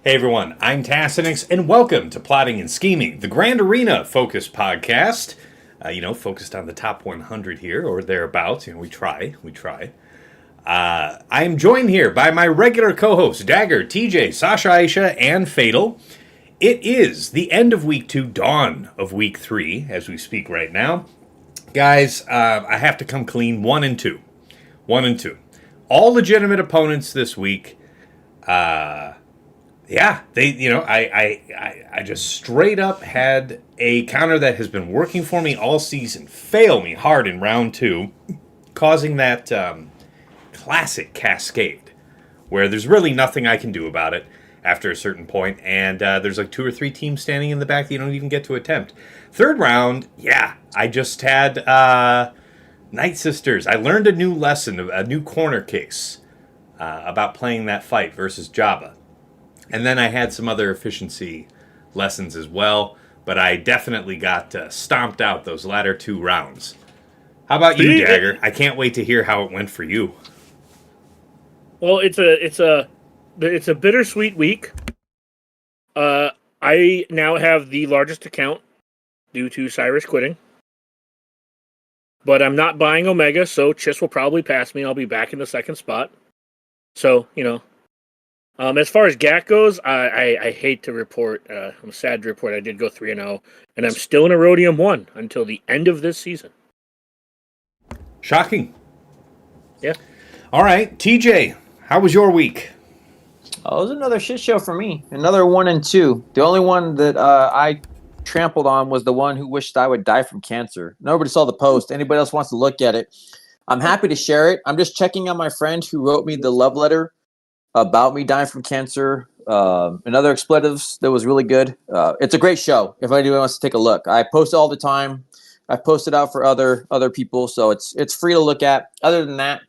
Hey everyone, I'm Tassinix, and welcome to Plotting and Scheming, the Grand Arena focused podcast. Focused on the top 100 here or thereabouts. We try. I am joined here by my regular co-hosts Dagger, TJ, Sasha, Aisha, and Fatal. It is the end of week 2, dawn of week 3, as we speak right now. Guys, I have to come clean. 1 and 2. 1 and 2. All legitimate opponents this week. Yeah, I just straight up had a counter that has been working for me all season fail me hard in round 2, causing that classic cascade where there's really nothing I can do about it after a certain point, and there's like 2 or 3 teams standing in the back that you don't even get to attempt. Third round, yeah, I just had Night Sisters. I learned a new lesson, a new corner case about playing that fight versus Jabba. And then I had some other efficiency lessons as well, but I definitely got stomped out those latter 2 rounds. How about you, Dagger? I can't wait to hear how it went for you. Well, it's a bittersweet week. I now have the largest account due to Cyrus quitting, but I'm not buying Omega, so Chiss will probably pass me. I'll be back in the second spot. So as far as GAC goes, I hate to report. I'm sad to report I did go 3-0, and I'm still in Erodium 1 until the end of this season. Shocking. Yeah. All right, TJ, how was your week? Oh, it was another shit show for me. Another 1 and 2. The only one that I trampled on was the one who wished I would die from cancer. Nobody saw the post. Anybody else wants to look at it, I'm happy to share it. I'm just checking on my friend who wrote me the love letter about me dying from cancer, and other expletives that was really good. It's a great show. If anybody wants to take a look, I post it all the time. I post it out for other people, so it's free to look at. Other than that,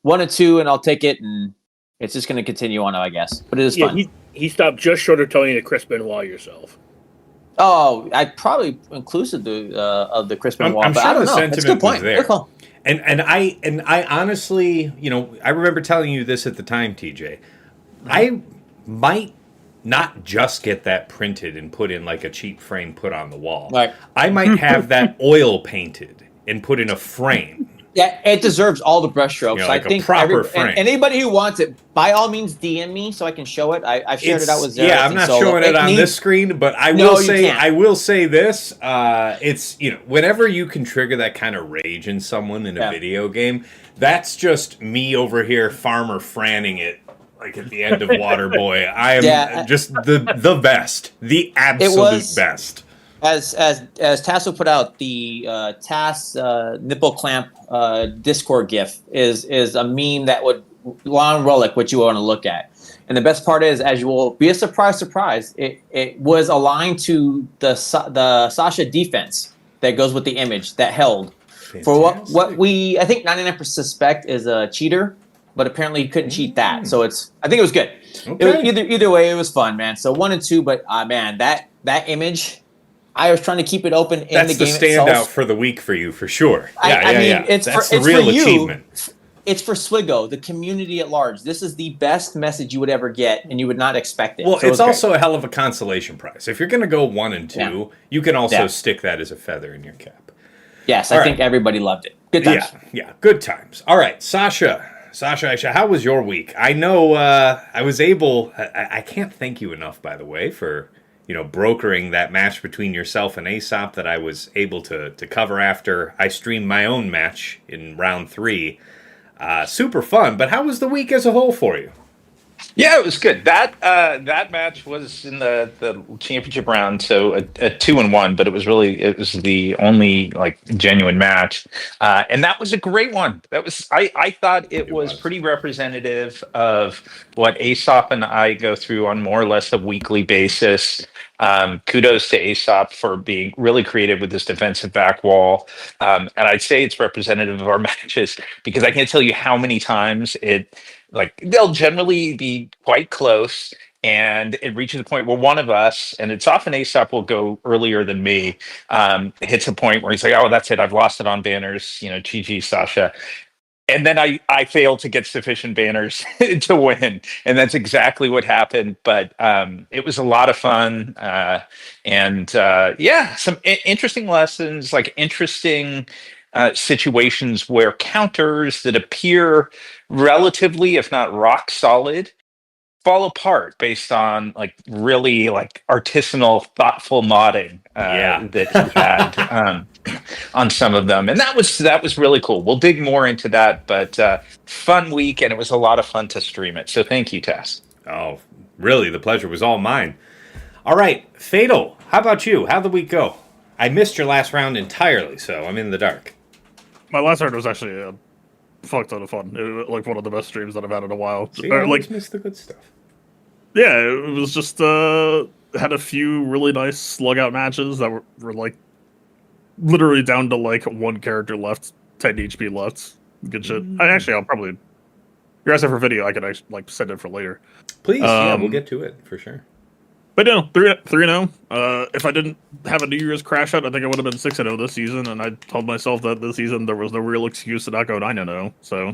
1 and 2, and I'll take it, and it's just going to continue on, I guess. But it is fun. He stopped just short of telling you to Chris Benoit yourself. Oh, I probably inclusive of the Chris Benoit. I'm but sure I don't the know. sentiment It's a good point. was there. Good call. And I honestly, I remember telling you this at the time, TJ. I might not just get that printed and put in like a cheap frame put on the wall. Right. I might have that oil painted and put in a frame. Yeah, it deserves all the brushstrokes. Like I think a proper frame. And anybody who wants it, by all means, DM me so I can show it. I've shared it out with Zara. Yeah, I'm not showing it on this screen, but I will say this. It's whenever you can trigger that kind of rage in someone in a video game, that's just me over here, Farmer Franning it. Like at the end of Waterboy, I am just the best, the absolute best. As Tasso put out, the Tass nipple clamp Discord GIF is a meme that would long relic what you want to look at. And the best part is, as you will be a surprise, it was aligned to the Sasha defense that goes with the image that held. Fantastic. For what we I think 99% suspect is a cheater. But apparently he couldn't cheat that, so I think it was good. Okay. It was, either way, it was fun, man. So 1 and 2, but man, that image, I was trying to keep it open in the game itself. That's the standout for the week for you, for sure. I mean, it's the real achievement. It's for Swigo, the community at large. This is the best message you would ever get, and you would not expect it. Well, so it's also a hell of a consolation prize. If you're going to go 1 and 2, you can also stick that as a feather in your cap. Yes, I think everybody loved it. Good times. Yeah, good times. All right, Sasha, Aisha, how was your week? I know I was able. I can't thank you enough, by the way, for brokering that match between yourself and Aesop that I was able to cover after I streamed my own match in round 3. Super fun. But how was the week as a whole for you? Yeah, it was good. That match was in the championship round, so a 2-1, but it was the only genuine match, and that was a great one. I thought it was pretty representative of what Aesop and I go through on more or less a weekly basis. Kudos to Aesop for being really creative with this defensive back wall, and I'd say it's representative of our matches because I can't tell you how many times they'll generally be quite close, and it reaches a point where one of us, and it's often Aesop will go earlier than me, hits a point where he's like, oh, that's it, I've lost it on banners, GG, Sasha. and then I failed to get sufficient banners to win, and that's exactly what happened. But it was a lot of fun, and yeah, some interesting lessons, like interesting situations where counters that appear relatively, if not rock solid, fall apart based on like really like artisanal, thoughtful modding Yeah. that he had on some of them, and that was really cool. We'll dig more into that, but fun week, and it was a lot of fun to stream it. So thank you, Tess. Oh, really? The pleasure was all mine. All right, Fatal. How about you? How'd the week go? I missed your last round entirely, so I'm in the dark. My last round was actually a fuck ton of fun. It was like one of the best streams that I've had in a while. See, I always Like, miss the good stuff. yeah, it was just had a few really nice slug out matches that were like literally down to like one character left, 10 HP left. Good shit. I'll probably. You're asking for video. I could actually like send it for later. Please, yeah, we'll get to it for sure. But no, 3-0. If I didn't have a New Year's crash out, I think I would have been 6-0 this season. And I told myself that this season there was no real excuse to not go 9-0. So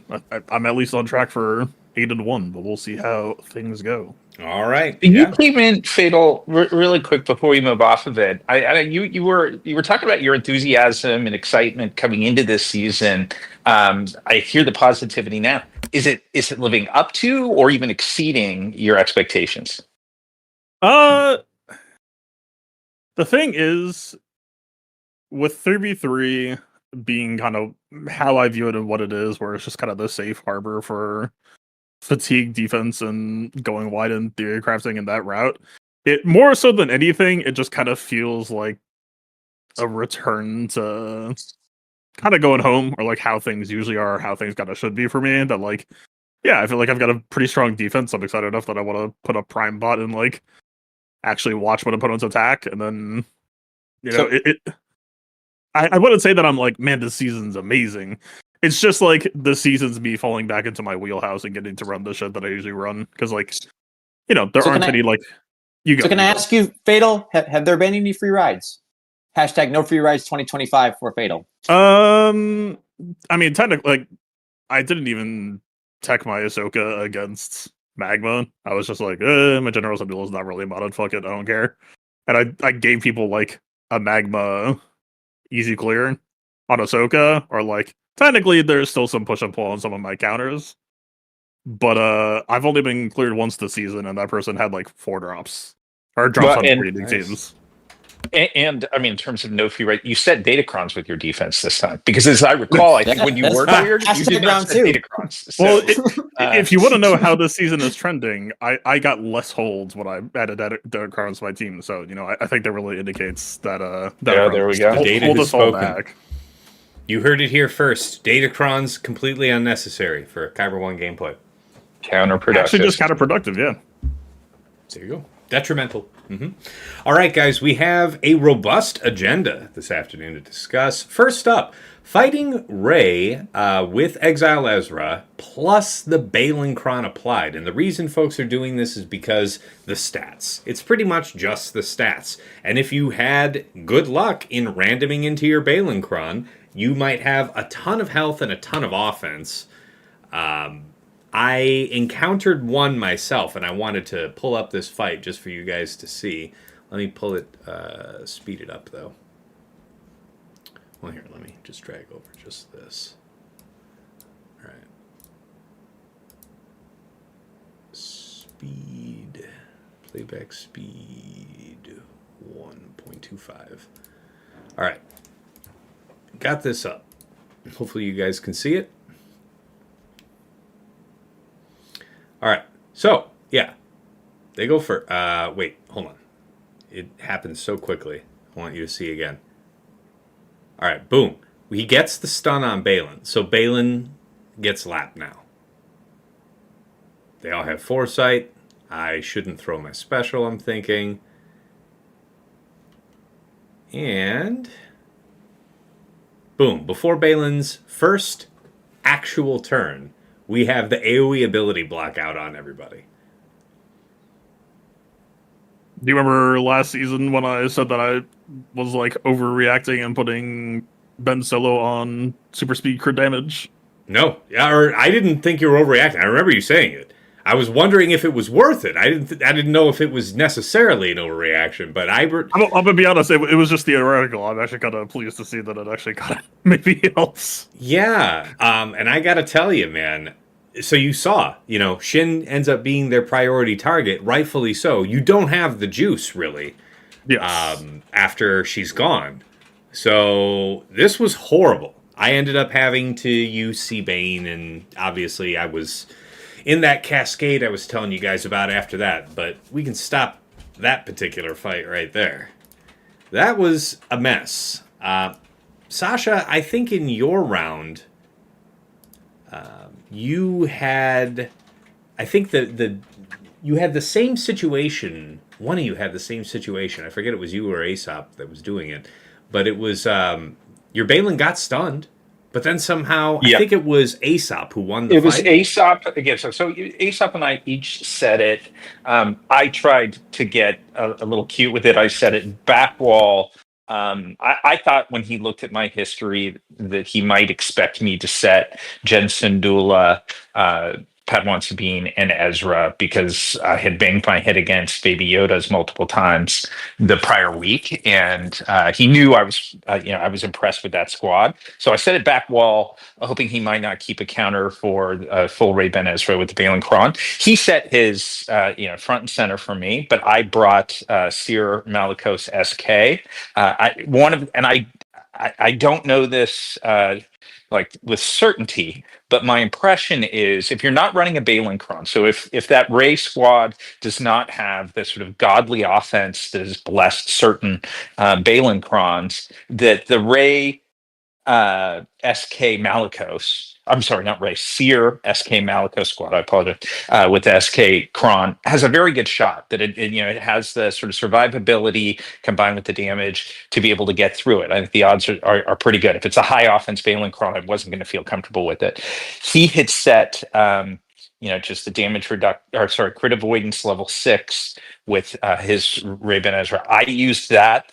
I'm at least on track for 8-1. But we'll see how things go. All right. You came in, Fatal, really quick before we move off of it. You were talking about your enthusiasm and excitement coming into this season. I hear the positivity now. Is it living up to or even exceeding your expectations? The thing is, with 3v3 being kind of how I view it and what it is, where it's just kind of the safe harbor for fatigue defense and going wide in theory crafting in that route, it more so than anything, it just kind of feels like a return to kind of going home, or like how things usually are, how things kind of should be for me. That like, yeah, I feel like I've got a pretty strong defense. I'm excited enough that I want to put a prime bot and like actually watch what opponents attack, and then I wouldn't say that I'm like, man, this season's amazing. It's just like the season's me falling back into my wheelhouse and getting to run the shit that I usually run, because like, there aren't any like you go. So can I ask you, Fatal, have there been any free rides? Hashtag no free rides 2025 for Fatal. I mean, technically, like, I didn't even tech my Ahsoka against Magma. I was just like, my General Sentinel is not really modded. Fuck it, I don't care. And I gave people like a Magma easy clear on Ahsoka, or like technically there's still some push and pull on some of my counters. But I've only been cleared once this season, and that person had like 4 drops. Or drops on pretty big teams. And I mean, in terms of no free ride, you set Datacrons with your defense this time, because as I recall, I think when you were cleared, you did not set Datacrons. So, well, if you want to know how this season is trending, I got less holds when I added Datacrons to my team. So I think that really indicates that. Yeah, there we go. Data has spoken. You heard it here first. Datacrons completely unnecessary for Kyber 1 gameplay. Counterproductive. Actually, just counterproductive. Yeah. There you go. Detrimental. All right, guys, we have a robust agenda this afternoon to discuss. First up, fighting Rey with Exile Ezra plus the Balin Cron applied. And the reason folks are doing this is because the stats. It's pretty much just the stats. And if you had good luck in randoming into your Balin Cron, you might have a ton of health and a ton of offense. I encountered one myself, and I wanted to pull up this fight just for you guys to see. Let me pull it, speed it up, though. Well, here, let me just drag over just this. All right. Speed, playback speed, 1.25. All right. Got this up. Hopefully you guys can see it. All right, so, yeah, they go for, wait, hold on. It happens so quickly. I want you to see again. All right, boom. He gets the stun on Balin, so Balin gets lapped now. They all have foresight. I shouldn't throw my special, I'm thinking. And, boom, before Balin's first actual turn, we have the AoE ability block out on everybody. Do you remember last season when I said that I was like overreacting and putting Ben Solo on super speed crit damage No, or I didn't think you were overreacting. I remember you saying it. I was wondering if it was worth it. I didn't know if it was necessarily an overreaction, but I'm gonna be honest. It was just theoretical. I'm actually kind of pleased to see that it actually kind of maybe helps. yeah. And I got to tell you, man. So you saw, Shin ends up being their priority target, rightfully so. You don't have the juice really Yes. after she's gone. So this was horrible. I ended up having to use Seabane, and obviously I was in that cascade I was telling you guys about after that. But we can stop that particular fight right there. That was a mess. Sasha, I think in your round, you had, I think you had the same situation. One of you had the same situation. I forget it was you or Aesop that was doing it, but it was your Balin got stunned, but then somehow I think it was Aesop who won the It was fight. Aesop again. So Aesop and I each said it. I tried to get a little cute with it. I said it back wall. I thought when he looked at my history that he might expect me to set Jensen Dula, Padawan Sabine, and Ezra because I had banged my head against Baby Yoda's multiple times the prior week, and he knew I was impressed with that squad. So I set it back wall, hoping he might not keep a counter for full Ray Ben Ezra with the Balin Kron. He set his front and center for me, but I brought Seer Malikos SK. I don't know this like with certainty, but my impression is if you're not running a Balin Kron, so if that Ray squad does not have this sort of godly offense that has blessed certain Balin Krons, that the Ray SK Malikos. I'm sorry, not Ray. Seer SK Malikos squad. I apologize. With the SK Kron has a very good shot. That it has the sort of survivability combined with the damage to be able to get through it. I think the odds are pretty good. If it's a high offense Balin Kron, I wasn't going to feel comfortable with it. He had set. Just the damage crit avoidance level 6 with his Ray Ben Ezra. I used that.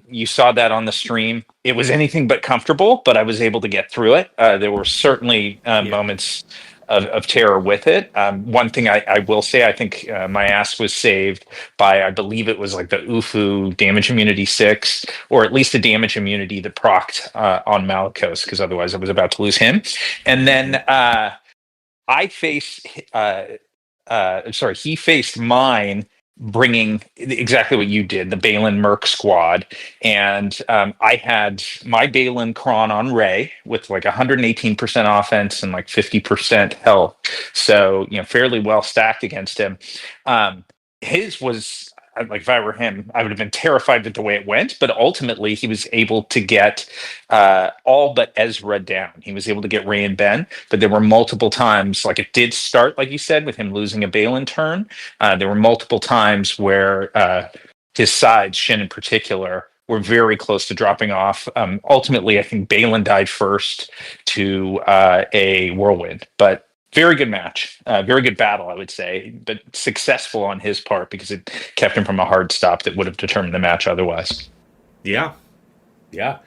You saw that on the stream. It was anything but comfortable, but I was able to get through it. There were certainly moments of terror with it. One thing I will say, I think my ass was saved by, I believe it was like the UFU damage immunity 6, or at least the damage immunity that procced on Malikos, because otherwise I was about to lose him. And then I faced, he faced mine, bringing exactly what you did, the Balin Merc squad. And I had my Balin Kron on Ray with like 118% offense and like 50% health. So, fairly well stacked against him. His was, like, if I were him, I would have been terrified with the way it went. But ultimately, he was able to get all but Ezra down. He was able to get Ray and Ben, but there were multiple times, like it did start, like you said, with him losing a Balin turn. There were multiple times where his sides, Shin in particular, were very close to dropping off. Ultimately, I think Balin died first to a whirlwind, but very good match, very good battle, I would say, but successful on his part because it kept him from a hard stop that would have determined the match otherwise. Yeah, yeah.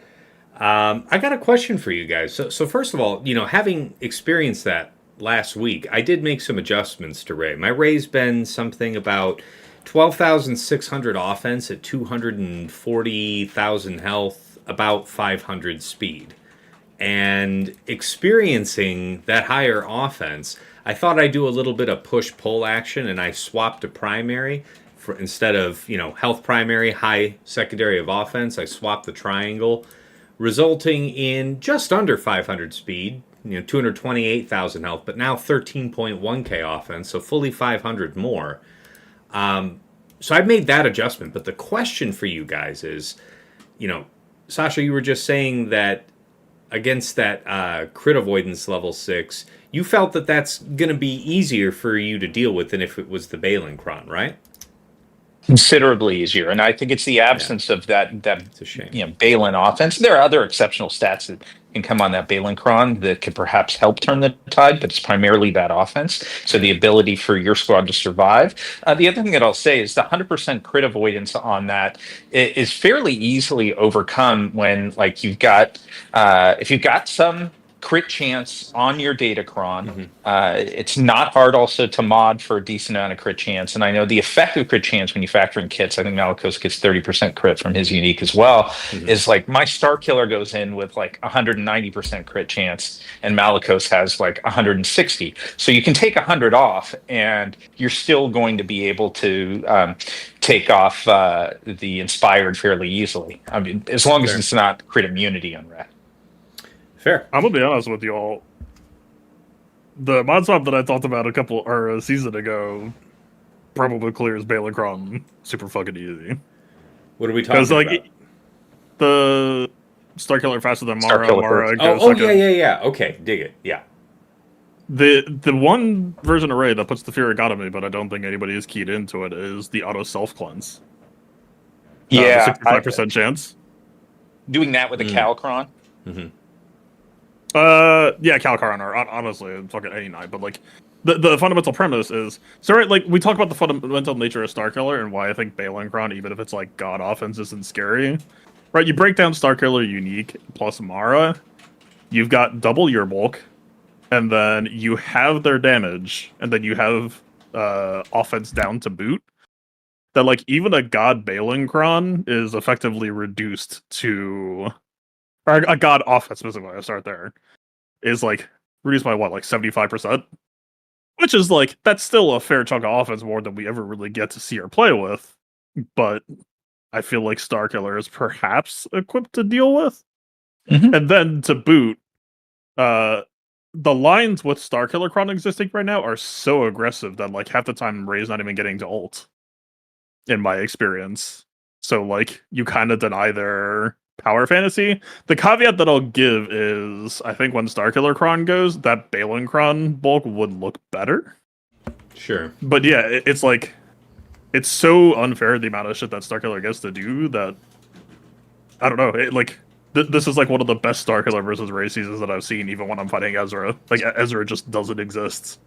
I got a question for you guys. So first of all, having experienced that last week, I did make some adjustments to Ray. My Ray's been something about 12,600 offense at 240,000 health, about 500 speed. And experiencing that higher offense, I thought I'd do a little bit of push-pull action, and I swapped to primary. Instead of, health primary, high secondary of offense, I swapped the triangle, resulting in just under 500 speed, 228,000 health, but now 13.1k offense, so fully 500 more. So I've made that adjustment, but the question for you guys is, Sasha, you were just saying that against that crit avoidance level 6, you felt that that's going to be easier for you to deal with than if it was the Balin Kron, right? Considerably easier, and I think it's the absence of that It's a shame. Balin offense. There are other exceptional stats that can come on that Balin Kron that could perhaps help turn the tide, but it's primarily that offense. So the ability for your squad to survive. The other thing that I'll say is the 100% crit avoidance on that is fairly easily overcome when, like, you've got if you've got some crit chance on your Datacron. Mm-hmm. It's not hard also to mod for a decent amount of crit chance. And I know the effective crit chance when you factor in kits, I think Malikos gets 30% crit from his unique as well, Mm-hmm. is like my Star Killer goes in with like 190% crit chance and Malikos has like 160. So you can take 100 off and you're still going to be able to take off the Inspired fairly easily. I mean, as long as Fair. it's not crit immunity on Rat. Fair. I'm gonna be honest with you all. The mod swap that I talked about a season ago probably clears Balakron super fucking easy. What are we talking about? The Star Killer faster than Star Mara. Killer Mara Oh, goes second. yeah. Okay, dig it. Yeah. The one version array that puts the Fear Economy, but I don't think anybody is keyed into it, is the auto self cleanse. Yeah, the 65% chance. doing that with a Calcron. Mm-hmm. Yeah, Calcaron or honestly, fucking any night. But like, the fundamental premise is so right. Like we talk about the fundamental nature of Star Killer and why I think Balancron, even if it's like God offense, isn't scary. Right, you break down Star Killer unique plus Mara, you've got double your bulk, and then you have their damage, and then you have offense down to boot. That like even a God Balancron is effectively reduced to. Or a God offense specifically, I start there, is like reduced by what, like 75%? Which is like, that's still a fair chunk of offense, more than we ever really get to see or play with. But I feel like Star Killer is perhaps equipped to deal with. Mm-hmm. And then to boot, the lines with Star Killer Chron existing right now are so aggressive that like half the time Ray's not even getting to ult, in my experience. So like, you kind of deny their power fantasy. The caveat that I'll give is I think when Starkiller Kron goes, that Balin Kron bulk would look better. Sure. But yeah, it's like it's so unfair the amount of shit that Starkiller gets to do that I don't know. It like this is like one of the best Starkiller versus Ray seasons that I've seen, even when I'm fighting Ezra. Like Ezra just doesn't exist.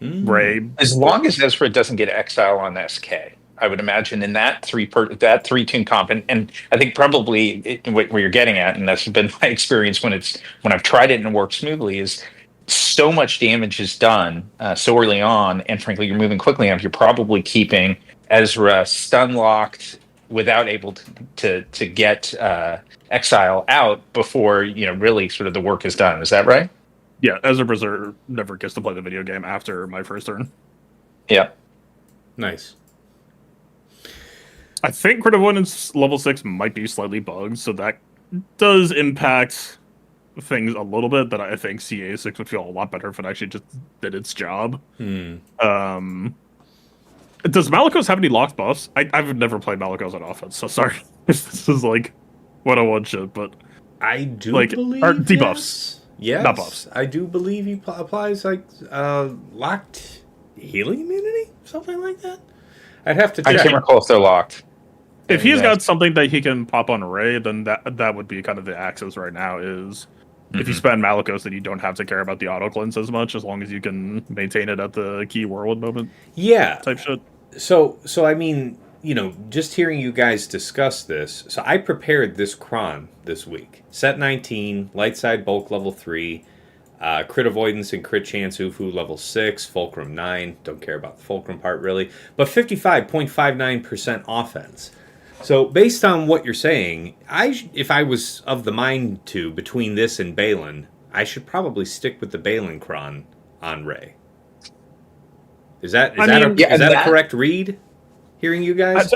Ray, as long as Ezra doesn't get exile on SK. I would imagine in that three tune comp, and I think probably where you're getting at, and that's been my experience when I've tried it and it works smoothly, is so much damage is done so early on, and frankly, you're moving quickly enough. You're probably keeping Ezra stun locked without able to get exile out before really sort of the work is done. Is that right? yeah, Ezra Berserker never gets to play the video game after my first turn. Yeah. Nice. I think Crit Avoidance level 6 might be slightly bugged, so that does impact things a little bit, that I think CA6 would feel a lot better if it actually just did its job. Hmm. Does Malikos have any locked buffs? I've never played Malikos on offense, so sorry if this is like 101 shit, but I do like, believe or debuffs. Yes, Not buffs. I do believe he applies like locked healing immunity, something like that. I'd have to I check. can't recall if they're locked. If he's got something that he can pop on Ray, then that would be kind of the axis right now is if you spend Malikos, then you don't have to care about the auto cleanse as much, as long as you can maintain it at the key whirlwind moment. Yeah. Type shit. So I mean, just hearing you guys discuss this, so I prepared this cron this week. Set 19, light side bulk level 3, crit avoidance and crit chance Ufu level 6, fulcrum 9, don't care about the fulcrum part really, but 55.59% offense. So based on what you're saying, if I was of the mind to between this and Balin, I should probably stick with the Balin cron on Ray. Is that a correct read? Hearing you guys?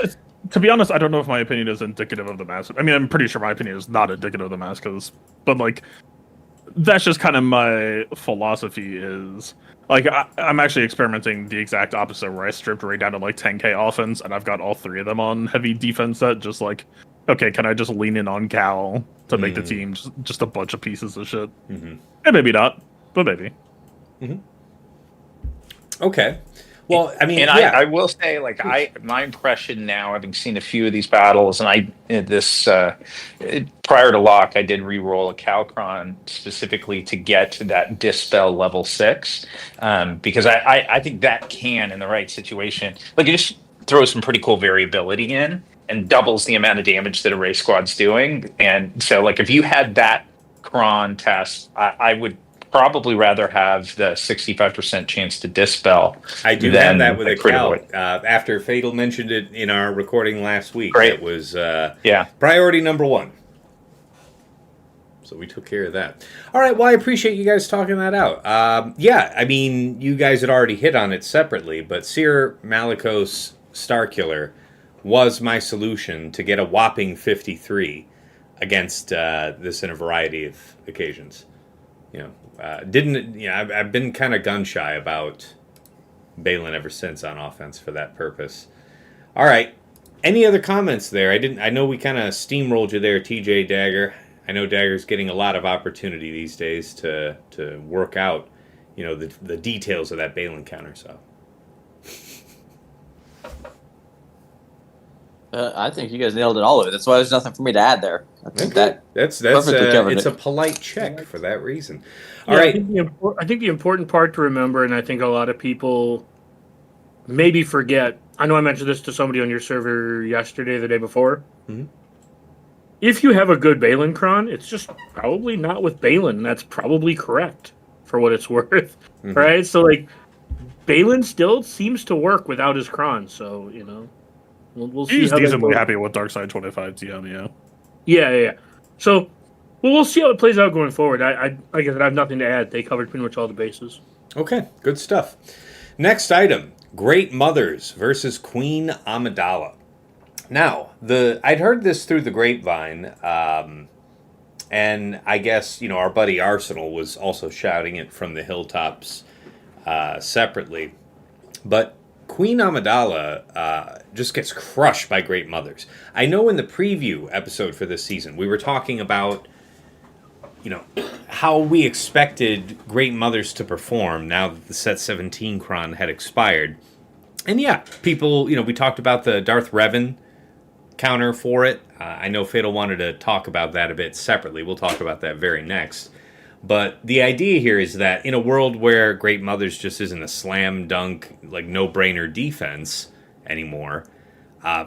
To be honest, I don't know if my opinion is indicative of the mass. I mean, I'm pretty sure my opinion is not indicative of the mass, but like, that's just kind of my philosophy is, like, I'm actually experimenting the exact opposite, where I stripped Ray down to like 10k offense, and I've got all three of them on heavy defense set, just like, okay, can I just lean in on Cal to make the team just a bunch of pieces of shit? And maybe not, but maybe. Okay. Well, I mean, and yeah. I will say, like, my impression now, having seen a few of these battles, and prior to lock, I did re-roll a Calcron specifically to get to that Dispel level 6, because I think that can, in the right situation, like, it just throws some pretty cool variability in and doubles the amount of damage that a race squad's doing. And so, like, if you had that Cron test, I would probably rather have the 65% chance to dispel. I do than have that with the a crit Cal. avoid. After Fatal mentioned it in our recording last week, Great. that was Yeah. priority number one. So we took care of that. All right. Well, I appreciate you guys talking that out. Yeah, I mean, you guys had already hit on it separately, but Seer Malicos Starkiller was my solution to get a whopping 53 against this in a variety of occasions. I've been kind of gun shy about Balin ever since on offense for that purpose. All right. Any other comments there? I know we kind of steamrolled you there, TJ Dagger. I know Dagger's getting a lot of opportunity these days to work out, the details of that Balin counter. So I think you guys nailed it all of it. That's why there's nothing for me to add there. I think that's perfectly covered it's it. a polite check for that reason. Yeah, All right. I think the important part to remember, and I think a lot of people maybe forget. I know I mentioned this to somebody on your server yesterday, the day before. Mhm. If you have a good Balin cron, it's just probably not with Balin. And that's probably correct for what it's worth, Mhm. right? So like, Balin still seems to work without his cron. So we'll see He's how that decently goes. happy with Darkside 25 TM, yeah. Yeah. So, we'll see how it plays out going forward. I like I said, I have nothing to add. They covered pretty much all the bases. Okay, good stuff. Next item: Great Mothers versus Queen Amidala. Now, I'd heard this through the grapevine, and I guess our buddy Arsenal was also shouting it from the hilltops separately. But Queen Amidala just gets crushed by Great Mothers. I know in the preview episode for this season, we were talking about how we expected Great Mothers to perform now that the set 17 cron had expired. And yeah, people, we talked about the Darth Revan counter for it. I know Fatal wanted to talk about that a bit separately. We'll talk about that very next. But the idea here is that in a world where Great Mothers just isn't a slam dunk, like no-brainer defense anymore,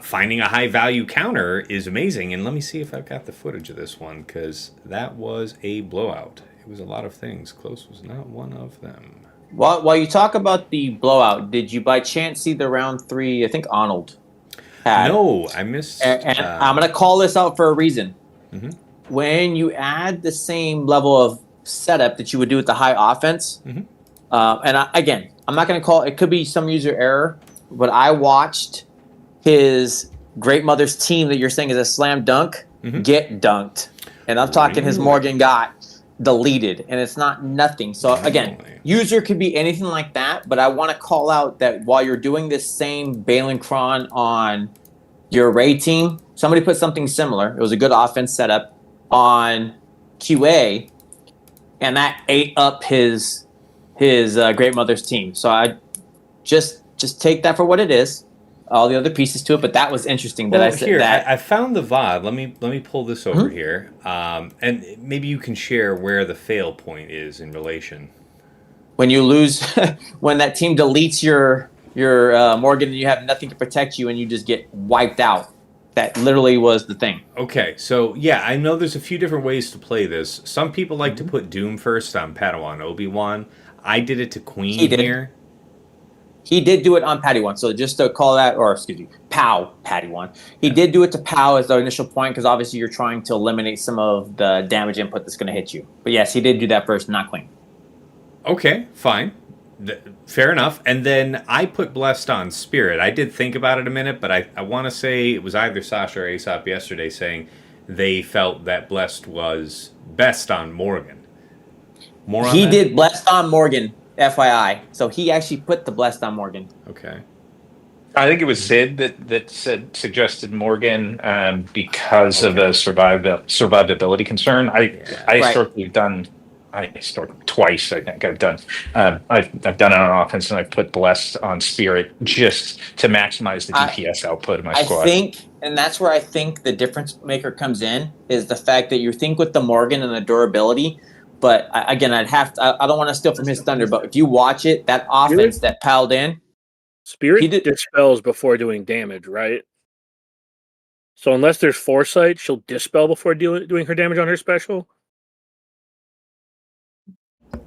finding a high-value counter is amazing. And let me see if I've got the footage of this one, because that was a blowout. It was a lot of things. Close was not one of them. While you talk about the blowout, did you by chance see the round 3? I think Arnold had. No, I missed. And I'm going to call this out for a reason. Mhm. When you add the same level of setup that you would do with the high offense, Mhm. Again, I'm not going to call it could be some user error, but I watched his Great Mother's team that you're saying is a slam dunk get dunked. And I'm talking his Morgan got deleted, and it's not nothing. So again, user could be anything like that, but I want to call out that while you're doing this same Balin cron on your Ray team, somebody put something similar. It was a good offense setup on QA, and that ate up his Great Mother's team. So I just take that for what it is. All the other pieces to it, but that was interesting that I said here, that. I found the VOD. Let me pull this over here, and maybe you can share where the fail point is in relation. When you lose, when that team deletes your Morgan and you have nothing to protect you and you just get wiped out. That literally was the thing. Okay, so yeah, I know there's a few different ways to play this. Some people like to put Doom first on Padawan Obi-Wan. I did it to Queen here. He did do it on Padawan, so just to call that, or excuse me, Pow Padawan. He did do it to Pow as the initial point because obviously you're trying to eliminate some of the damage input that's going to hit you. But yes, he did do that first, not Queen. Okay, fine. Fair enough. And then I put Blessed on Spirit. I did think about it a minute, but I want to say it was either Sasha or Aesop yesterday saying they felt that Blessed was best on Morgan. He did Blessed on Morgan, FYI. So he actually put the Blessed on Morgan. Okay. I think it was Zid that suggested Morgan because of a survivability concern. I historically have done. I twice. I think I've done. I've done it on offense, and I've put Blessed on Spirit just to maximize the DPS output of my squad. I think, and that's where I think the difference maker comes in, is the fact that you think with the Morgan and the durability. But again, I don't want to steal from his thunder, but if you watch it, that offense that piled in. Spirit dispels before doing damage, right? So unless there's foresight, she'll dispel before doing her damage on her special.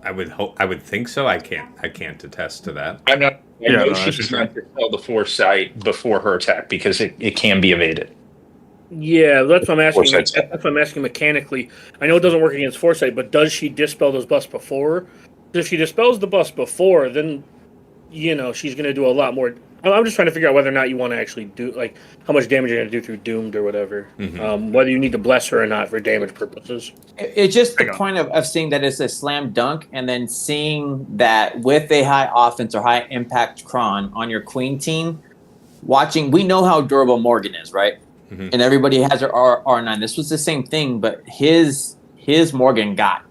I would hope. I would think so. I can't attest to that. I'm not. I Yeah, know no, she that's does true. not dispel the foresight before her attack because it can be evaded. Yeah, that's what I'm asking. Foresight set. That's what I'm asking mechanically. I know it doesn't work against foresight, but does she dispel those busts before? If she dispels the bust before, then she's going to do a lot more. I'm just trying to figure out whether or not you want to actually do like how much damage you're going to do through doomed or whatever. Whether you need to bless her or not for damage purposes. It's just the Hang on. point of seeing that it's a slam dunk and then seeing that with a high offense or high impact cron on your queen team, we know how durable Morgan is, right? Mhm. And everybody has their R9. This was the same thing, but his Morgan got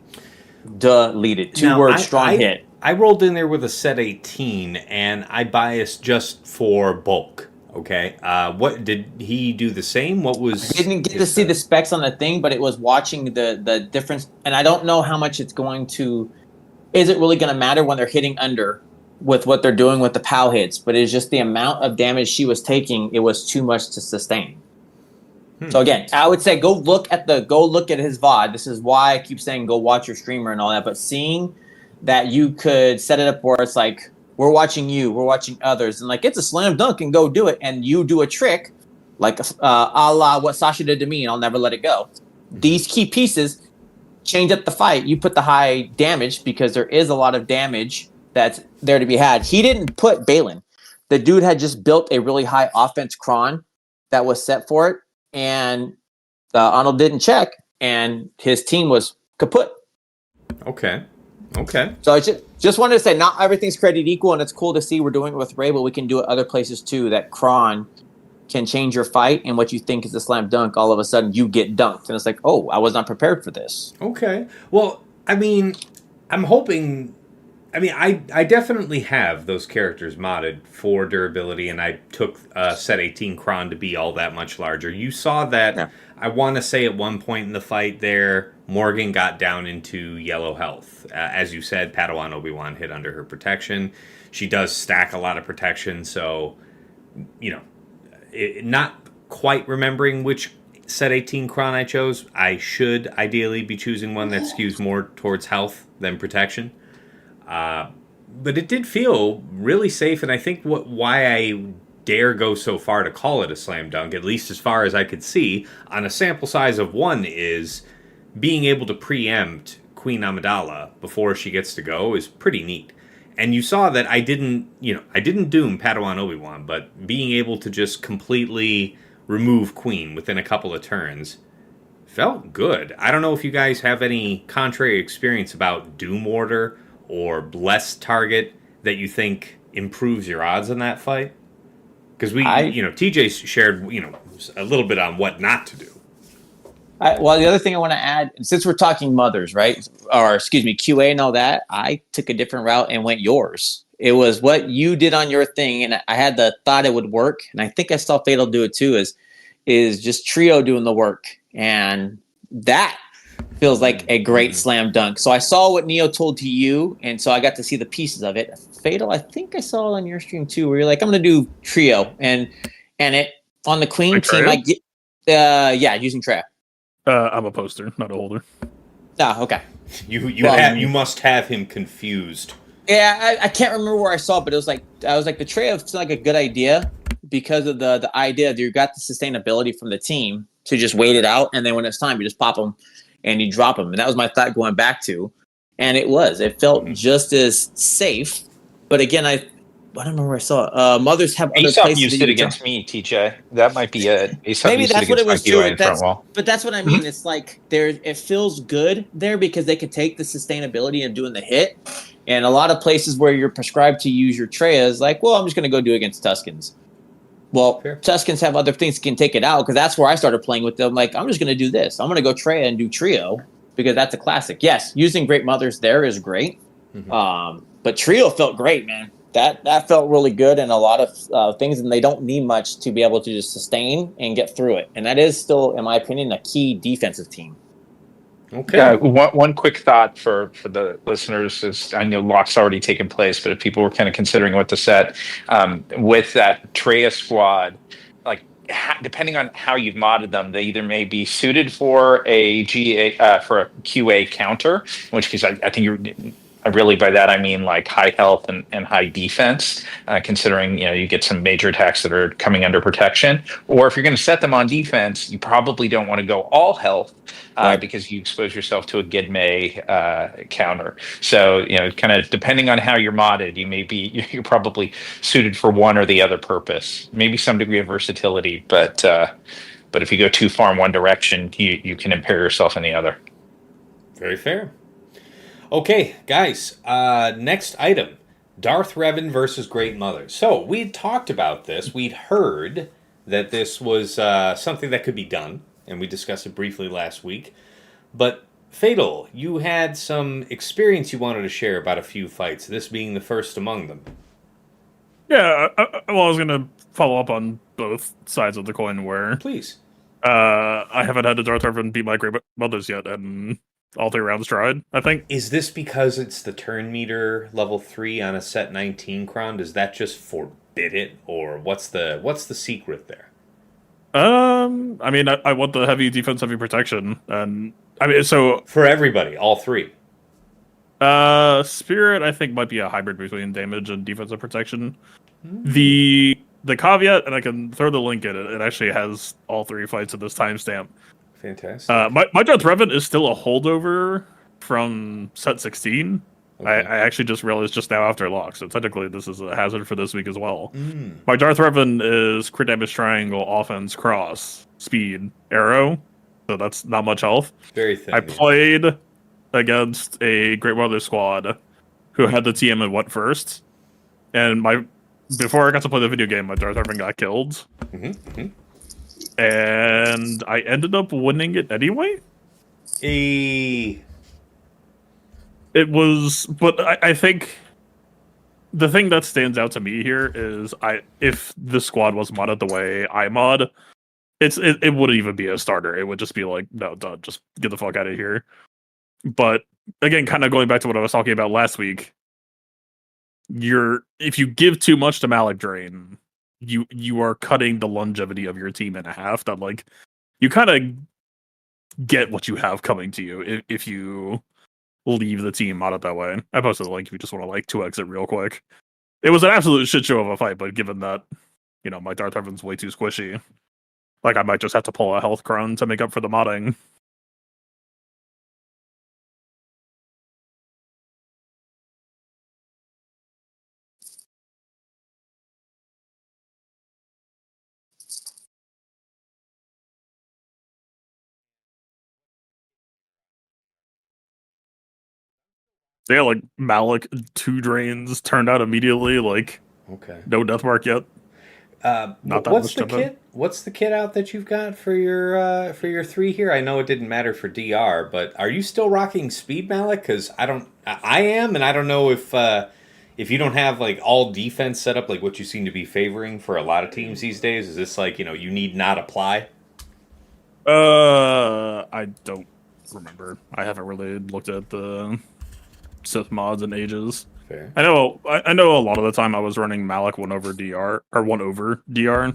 deleted. Two Now, words, strong hit. I rolled in there with a set 18, and I biased just for bulk. Okay, what did he do? The same? What was? I didn't get to his see set? the specs on the thing, but it was watching the difference, and I don't know how much it's going to. Is it really going to matter when they're hitting under with what they're doing with the POW hits? But it's just the amount of damage she was taking. It was too much to sustain. So again, I would say go look at his VOD. This is why I keep saying go watch your streamer and all that. But seeing that you could set it up where it's like we're watching you, we're watching others, and like it's a slam dunk and go do it, and you do a trick like a la what Sasha did to me, and I'll never let it go. These key pieces change up the fight. You put the high damage because there is a lot of damage that's there to be had. He didn't put Balin. The dude had just built a really high offense cron that was set for it. And Arnold didn't check, and his team was kaput. Okay. So I just wanted to say, not everything's created equal, and it's cool to see we're doing it with Ray, but we can do it other places too. That Kron can change your fight, and what you think is a slam dunk, all of a sudden you get dunked, and it's like, oh, I was not prepared for this. Okay. Well, I mean, I'm hoping. I mean, I definitely have those characters modded for durability, and I took set 18 Kron to be all that much larger. You saw that, Yeah. I want to say at one point in the fight there, Morgan got down into yellow health. As you said, Padawan Obi-Wan hit under her protection. She does stack a lot of protection, so, not quite remembering which set 18 Kron I chose. I should ideally be choosing one that skews more towards health than protection. But it did feel really safe, and I think why I dare go so far to call it a slam dunk, at least as far as I could see, on a sample size of one, is being able to preempt Queen Amidala before she gets to go is pretty neat. And you saw that I didn't doom Padawan Obi-Wan, but being able to just completely remove Queen within a couple of turns felt good. I don't know if you guys have any contrary experience about Doom Order or Blessed Target that you think improves your odds in that fight? Because TJ shared, a little bit on what not to do. Well, the other thing I want to add, since we're talking mothers, right? Or excuse me, QA and all that, I took a different route and went yours. It was what you did on your thing, and I had the thought it would work, and I think I saw Fatal do it too, is just Trio doing the work. And that feels like a great slam dunk. So I saw what Neo told to you, and so I got to see the pieces of it. Fatal, I think I saw on your stream too, where you're like, I'm going to do Trio. And it on the Queen Like team, Treo? I get, using Treo. I'm a poster, not a holder. Ah, okay. You must have him confused. Yeah, I can't remember where I saw it, but it was like, I was like, the Treo seemed like a good idea because of the idea that you got the sustainability from the team to just wait it out, and then when it's time, you just pop them and you drop them. And that was my thought going back to. And it felt just as safe. But again, I don't remember where I saw it. Mothers have other Aesop places used that it you can against me, TJ. That might be it. Aesop Maybe used that's it what against it was my QA too. in front wall. But that's what I mean. It's like it feels good there because they could take the sustainability of doing the hit. And a lot of places where you're prescribed to use your Treya is like, well, I'm just going to go do against Tuskens. Well, Fair. Tuskens have other things that can take it out because that's where I started playing with them. Like, I'm just going to do this. I'm going to go Treya and do Trio because that's a classic. Yes, using Great Mothers there is great. But Trio felt great, man. That felt really good and a lot of things, and they don't need much to be able to just sustain and get through it. And that is still, in my opinion, a key defensive team. Okay. One quick thought for the listeners is I know lock's already taken place, but if people were kind of considering what to set with that Treya squad, like depending on how you've modded them, they either may be suited for a QA counter, in which case I think Really, by that I mean like high health and high defense, considering you get some major attacks that are coming under protection. Or if you're going to set them on defense, you probably don't want to go all health Right. because you expose yourself to a Gidme counter. So kind of depending on how you're modded, you're probably suited for one or the other purpose. Maybe some degree of versatility, but if you go too far in one direction, you can impair yourself in the other. Very fair. Okay, guys, next item. Darth Revan versus Great Mother. So, we'd talked about this. We'd heard that this was something that could be done, and we discussed it briefly last week. But, Fatal, you had some experience you wanted to share about a few fights, this being the first among them. Yeah, I was going to follow up on both sides of the coin where Please. I haven't had a Darth Revan beat my Great Mothers yet, and all 3 rounds tried, I think. Is this because it's the turn meter level 3 on a set 19 crown? Does that just forbid it? Or what's the secret there? I mean, I want the heavy defense, heavy protection, and I mean, so For everybody, all 3. Spirit, I think, might be a hybrid between damage and defensive protection. The caveat, and I can throw the link in it. It actually has all 3 fights at this timestamp. Fantastic. My Darth Revan is still a holdover from set 16. Okay. I actually just realized just now after lock, so technically this is a hazard for this week as well. My Darth Revan is crit damage triangle, offense, cross, speed, arrow, so that's not much health. Very thin. I played against a Great Mother squad who had the TM and went first, and before I got to play the video game, my Darth Revan got killed. And I ended up winning it anyway. It was, but I think the thing that stands out to me here is if the squad was modded the way I mod, it wouldn't even be a starter. It would just be like, no, done, just get the fuck out of here. But again, kind of going back to what I was talking about last week, if you give too much to Malik Drain, you are cutting the longevity of your team in half. That like you kind of get what you have coming to you if you leave the team modded that way. I posted a link if you just want to like 2x it real quick. It was an absolute shit show of a fight, but given that my Darth Revan's way too squishy, like I might just have to pull a health crown to make up for the modding. Yeah, like Malik 2 drains turned out immediately. Like, okay, no death mark yet. Not that what's much the kit? What's the kit out that you've got for your 3 here? I know it didn't matter for DR, but are you still rocking speed, Malik? Because I am, and I don't know if you don't have like all defense set up, like what you seem to be favoring for a lot of teams these days. Is this like you need not apply? I don't remember. I haven't really looked at the Sith mods in ages. Fair. I know a lot of the time I was running Malik 1 over DR or 1 over DR.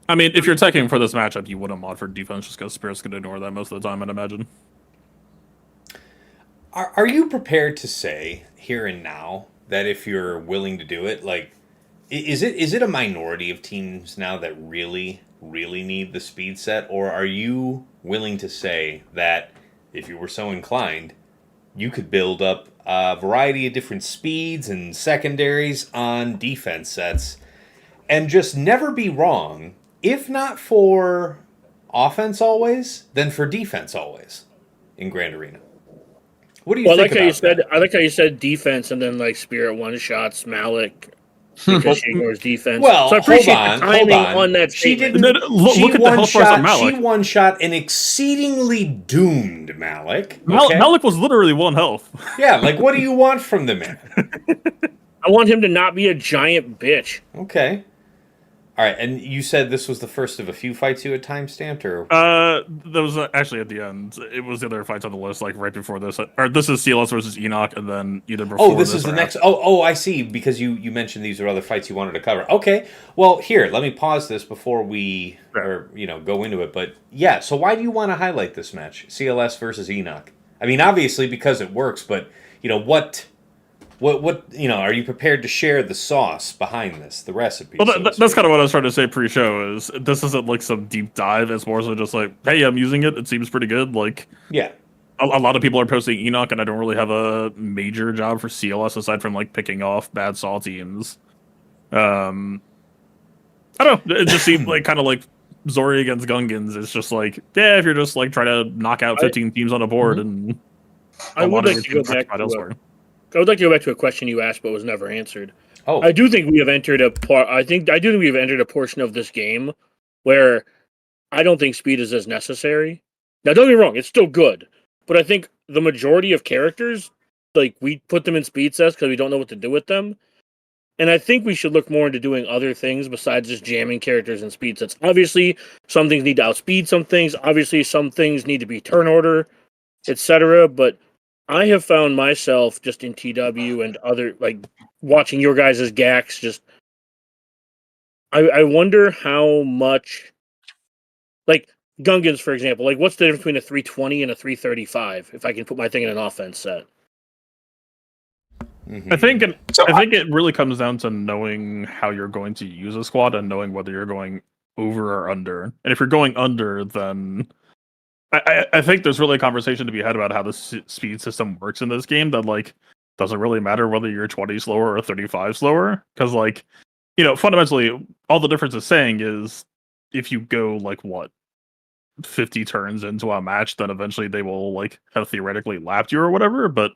I mean, if you're teching for this matchup, you wouldn't mod for defense just because Spirit's gonna ignore that most of the time, I'd imagine. Are you prepared to say here and now that if you're willing to do it, like, is it a minority of teams now that really need the speed set, or are you willing to say that if you were so inclined, you could build up a variety of different speeds and secondaries on defense sets and just never be wrong, if not for offense always, then for defense always in Grand Arena? What do you think about that? I like how you said defense and then like Spirit one-shots Malik because she ignores defense. Well, so I appreciate the hold timing on. on that She statement. didn't. Look at the health bars on Malik. She one-shot an exceedingly doomed Malik. Okay? Malik was literally 1 health. Yeah, like what do you want from the man? I want him to not be a giant bitch. Okay. All right, and you said this was the first of a few fights you had time-stamped, or? That was actually at the end. It was the other fights on the list, like right before this. Or this is CLS versus Enoch, and then either before. Oh, this is the next. Oh, I see. Because you mentioned these are other fights you wanted to cover. Okay, well, here, let me pause this before we go into it. But yeah, so why do you want to highlight this match, CLS versus Enoch? I mean, obviously because it works, but what are you prepared to share the sauce behind this, the recipe? Well, so to that's speak? kind of what I was trying to say pre-show. Is this isn't like some deep dive? It's more so just like, hey, I'm using it. It seems pretty good. Like, Yeah. a lot of people are posting Enoch, and I don't really have a major job for CLS aside from like picking off bad Saw teams. I don't know. It just seemed like kind of like Zori against Gungans. It's just like, yeah, if you're just like trying to knock out 15 teams on a board, and I a lot would of like it to go gets back occupied to elsewhere. I would like to go back to a question you asked but was never answered. Oh, I do think we have entered a part. I do think we've entered a portion of this game where I don't think speed is as necessary. Now, don't get me wrong; it's still good, but I think the majority of characters, like we put them in speed sets because we don't know what to do with them, and I think we should look more into doing other things besides just jamming characters in speed sets. Obviously, some things need to outspeed some things. Obviously, some things need to be turn order, etc. But I have found myself just in TW and other like watching your guys' GACs. Just I wonder how much like Gungans, for example. Like, what's the difference between a 320 and a 335? If I can put my thing in an offense set. mhm. I think So I think it really comes down to knowing how you're going to use a squad and knowing whether you're going over or under. And if you're going under, then I think there's really a conversation to be had about how the speed system works in this game. That like doesn't really matter whether you're 20 slower or 35 slower, because like fundamentally all the difference is saying is if you go like what 50 turns into a match, then eventually they will like have theoretically lapped you or whatever. But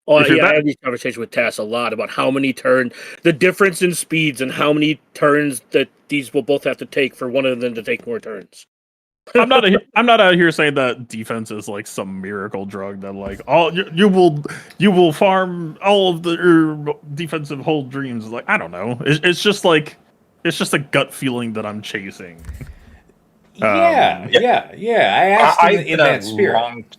Oh if you're yeah, I that have these conversations with Tass a lot about how many turn, the difference in speeds, and how many turns that these will both have to take for one of them to take more turns. I'm not out here saying that defense is like some miracle drug that like you will farm all of your defensive hold dreams. Like I don't know. It's just like it's just a gut feeling that I'm chasing. Yeah. I asked I've in been that spirit.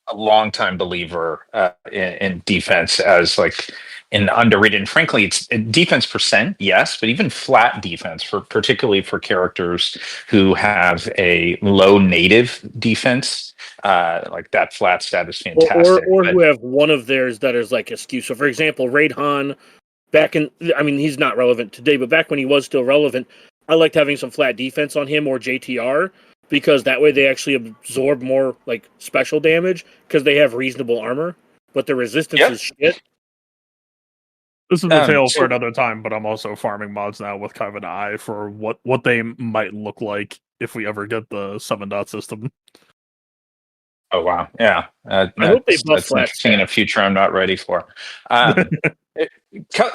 a long time believer in defense as like an underrated. And frankly, it's defense percent, yes, but even flat defense for particularly for characters who have a low native defense, like that flat stat is fantastic. Or But who have one of theirs that is like askew. So for example, Raid Han, back in, I mean, he's not relevant today, but back when he was still relevant, I liked having some flat defense on him or JTR because that way they actually absorb more like special damage because they have reasonable armor, but the resistance Yep. is shit. This is a tale for so another time, but I'm also farming mods now with kind of an eye for what they might look like if we ever get the summon dot system. oh wow, yeah, I hope they buff that's flat interesting in a stats. future I'm not ready for. A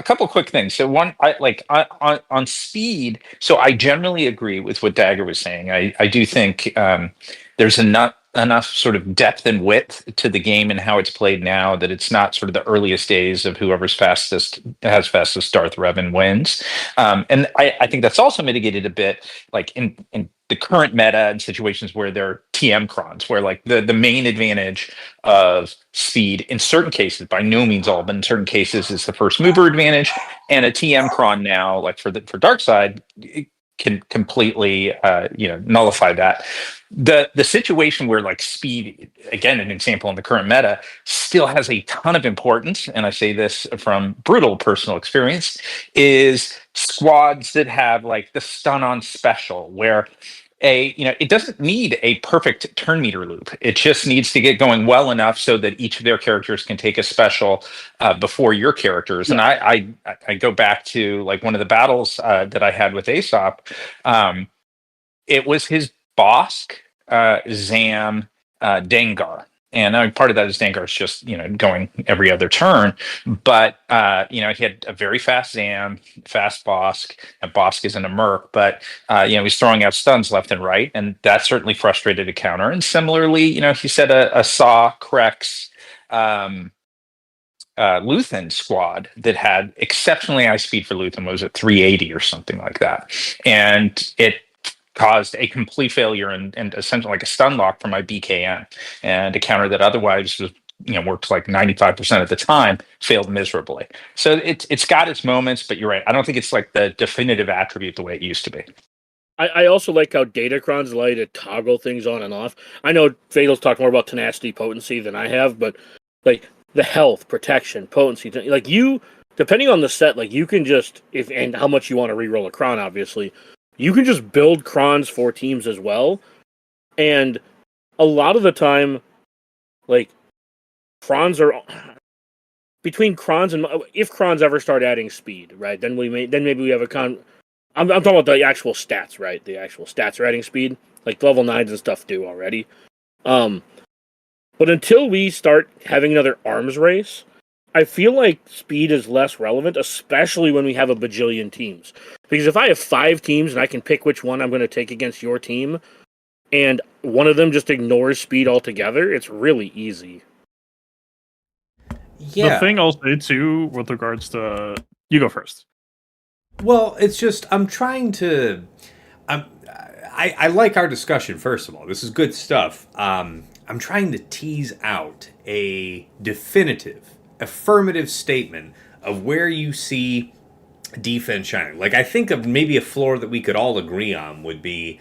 couple quick things. So one, I like on speed. So I generally agree with what Dagger was saying. I do think there's enough sort of depth and width to the game and how it's played now that it's not sort of the earliest days of whoever's fastest Darth Revan wins. And I think that's also mitigated a bit, like in the current meta and situations where there are TM crons, where like the main advantage of speed in certain cases, by no means all, but in certain cases, is the first mover advantage. And a TM cron now, like for dark side, it can completely nullify that. The situation where like speed, again, an example in the current meta, still has a ton of importance, and I say this from brutal personal experience, is squads that have like the stun on special, where it doesn't need a perfect turn meter loop. It just needs to get going well enough so that each of their characters can take a special before your characters. And I go back to like one of the battles that I had with Aesop. It was his Bosk, Zam, Dengar. And part of that is Dengar's just going every other turn, but he had a very fast Zam, fast Bosk, and Bosk isn't a merc, but he's throwing out stuns left and right, and that certainly frustrated a counter. And similarly, he said a Saw, Krex, Luthen squad that had exceptionally high speed for Luthen was at 380 or something like that, and it caused a complete failure and essentially like a stun lock for my BKM, and a counter that otherwise was worked like 95% of the time failed miserably. So it's got its moments, but you're right. I don't think it's like the definitive attribute the way it used to be. I also like how Datacrons allow you to toggle things on and off. I know Fatal's talked more about tenacity, potency than I have, but like the health, protection, potency, like you, depending on the set, like you can just if and how much you want to reroll a cron, obviously, you can just build crons for teams as well. And a lot of the time, like crons are between crons and if crons ever start adding speed, right? Then maybe we have a con. I'm talking about the actual stats, right? The actual stats are adding speed, like level 9s and stuff do already. But until we start having another arms race, I feel like speed is less relevant, especially when we have a bajillion teams. Because if I have 5 teams and I can pick which one I'm going to take against your team, and one of them just ignores speed altogether, it's really easy. Yeah. The thing I'll say too, with regards to, you go first. Well, it's just I'm trying to. I like our discussion. First of all, this is good stuff. I'm trying to tease out a definitive, affirmative statement of where you see defense shining. Like I think of maybe a floor that we could all agree on would be,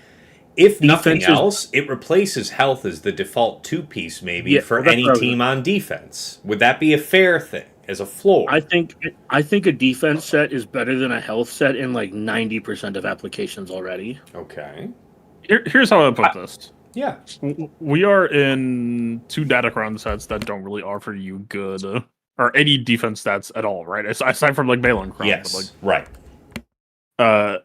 if nothing else, it replaces health as the default 2-piece maybe for any team on defense. Would that be a fair thing as a floor? I think a defense set is better than a health set in like 90% of applications already. Okay. Here's how I put this. Yeah. We are in 2 Datacron sets that don't really offer you good or any defense stats at all, right? Aside from like Balin Cron. Yes. But, right.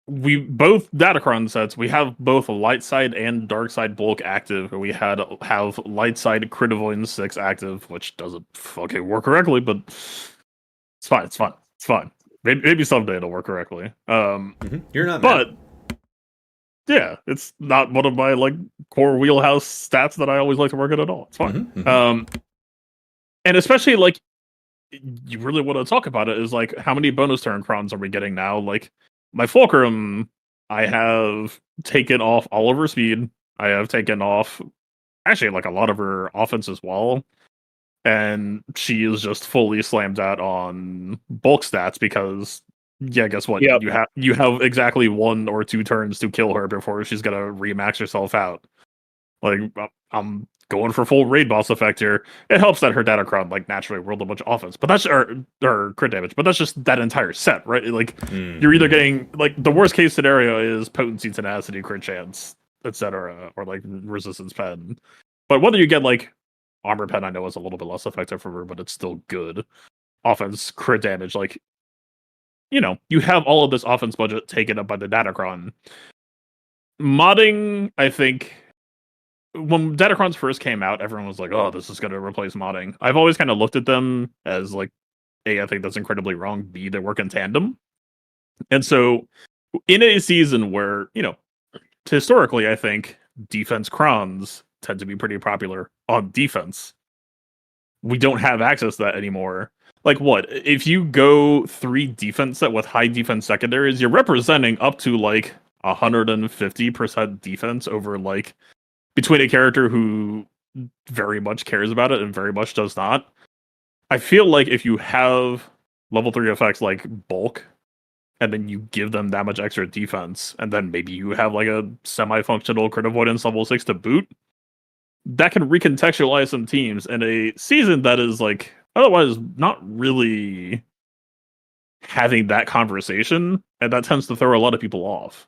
We both Datacron sets. We have both a light side and dark side bulk active. We have light side crit avoidance 6 active, which doesn't fucking work correctly, but it's fine. It's fine. Maybe someday it'll work correctly. You're not, but yeah, it's not one of my like core wheelhouse stats that I always like to work at all. It's fine. And especially like you really want to talk about it is like how many bonus turn crons are we getting now? Like my Fulcrum, I have taken off all of her speed. I have taken off actually like a lot of her offense as well. And she is just fully slammed out on bulk stats because guess what? Yep. You have exactly 1 or 2 turns to kill her before she's gonna remax herself out. Like I'm going for full raid boss effect here. It helps that her Datacron like naturally rolled a bunch of offense, but that's or crit damage, but that's just that entire set, right? Like you're either getting like the worst case scenario is potency, tenacity, crit chance, etc., or like resistance pen. But whether you get like armor pen, I know is a little bit less effective for her, but it's still good. Offense, crit damage, like you have all of this offense budget taken up by the Datacron. Modding, I think. When Datacrons first came out, everyone was like, oh, this is going to replace modding. I've always kind of looked at them as like, A, I think that's incredibly wrong. B, they work in tandem. And so in a season where, historically, I think defense crons tend to be pretty popular on defense, we don't have access to that anymore. Like what? If you go 3 defense set with high defense secondaries, you're representing up to like 150% defense over like between a character who very much cares about it and very much does not. I feel like if you have level 3 effects like bulk, and then you give them that much extra defense, and then maybe you have like a semi-functional crit avoidance level 6 to boot, that can recontextualize some teams in a season that is like otherwise not really having that conversation, and that tends to throw a lot of people off.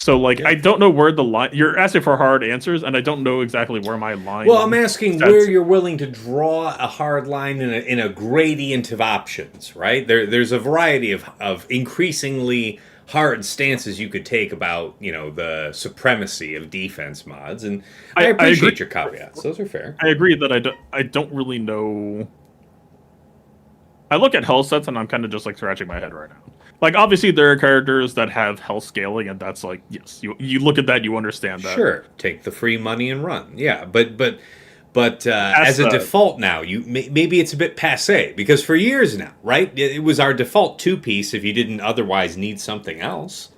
So, like, I don't know where the line... You're asking for hard answers, and I don't know exactly where my line... Well, I'm asking where you're willing to draw a hard line in a gradient of options, right? There's a variety of increasingly hard stances you could take about, the supremacy of defense mods, and I appreciate your caveats. Those are fair. I agree that I don't really know... I look at health sets, and I'm kind of just, like, scratching my head right now. Like, obviously, there are characters that have health scaling, and that's like, yes, you look at that, you understand that. Sure, take the free money and run. Yeah, but as a default now, maybe it's a bit passé, because for years now, right, it was our default 2-piece if you didn't otherwise need something else.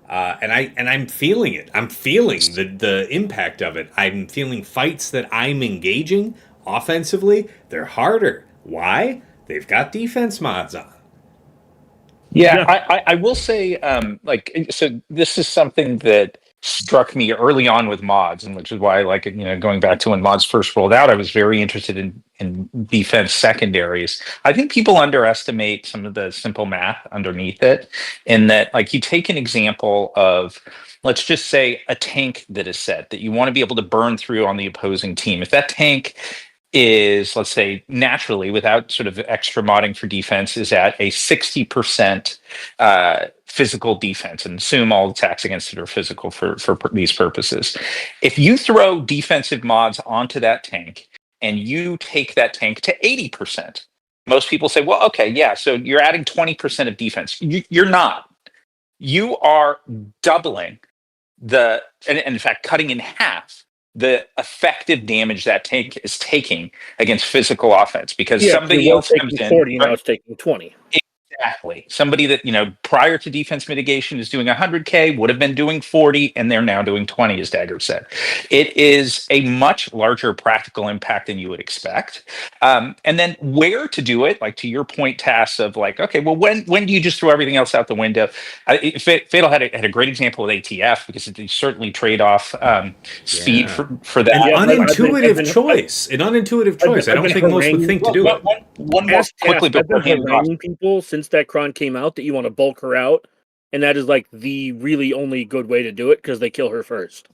And I'm feeling it. I'm feeling the impact of it. I'm feeling fights that I'm engaging offensively. They're harder. Why? They've got defense mods on. Yeah, I will say, so this is something that struck me early on with mods, and which is why, like, going back to when mods first rolled out, I was very interested in defense secondaries. I think people underestimate some of the simple math underneath it, in that, like, you take an example of, let's just say, a tank that is set that you want to be able to burn through on the opposing team. If that tank is, let's say, naturally, without sort of extra modding for defense, is at a 60% physical defense, and assume all attacks against it are physical for these purposes. If you throw defensive mods onto that tank and you take that tank to 80%, most people say, well, okay, yeah, so you're adding 20% of defense. You're not. You are doubling and in fact, cutting in half the effective damage that tank is taking against physical offense, because Yeah, it somebody was else comes taking in. 40, now Right? it's taking 20. Exactly. Somebody that, prior to defense mitigation is doing 100K, would have been doing 40, and they're now doing 20, as Dagger said. It is a much larger practical impact than you would expect. And then where to do it, like to your point, Tass, of like, okay, well, when do you just throw everything else out the window? Fatal had a great example with ATF, because they certainly trade off speed Yeah. for An that. Yeah, but unintuitive choice. An unintuitive choice. I I've don't been think most would haranguing. think to Well, do it. one more Ask Task. quickly I've before been handing off. haranguing people since that cron came out that you want to bulk her out, and that is like the really only good way to do it because they kill her first.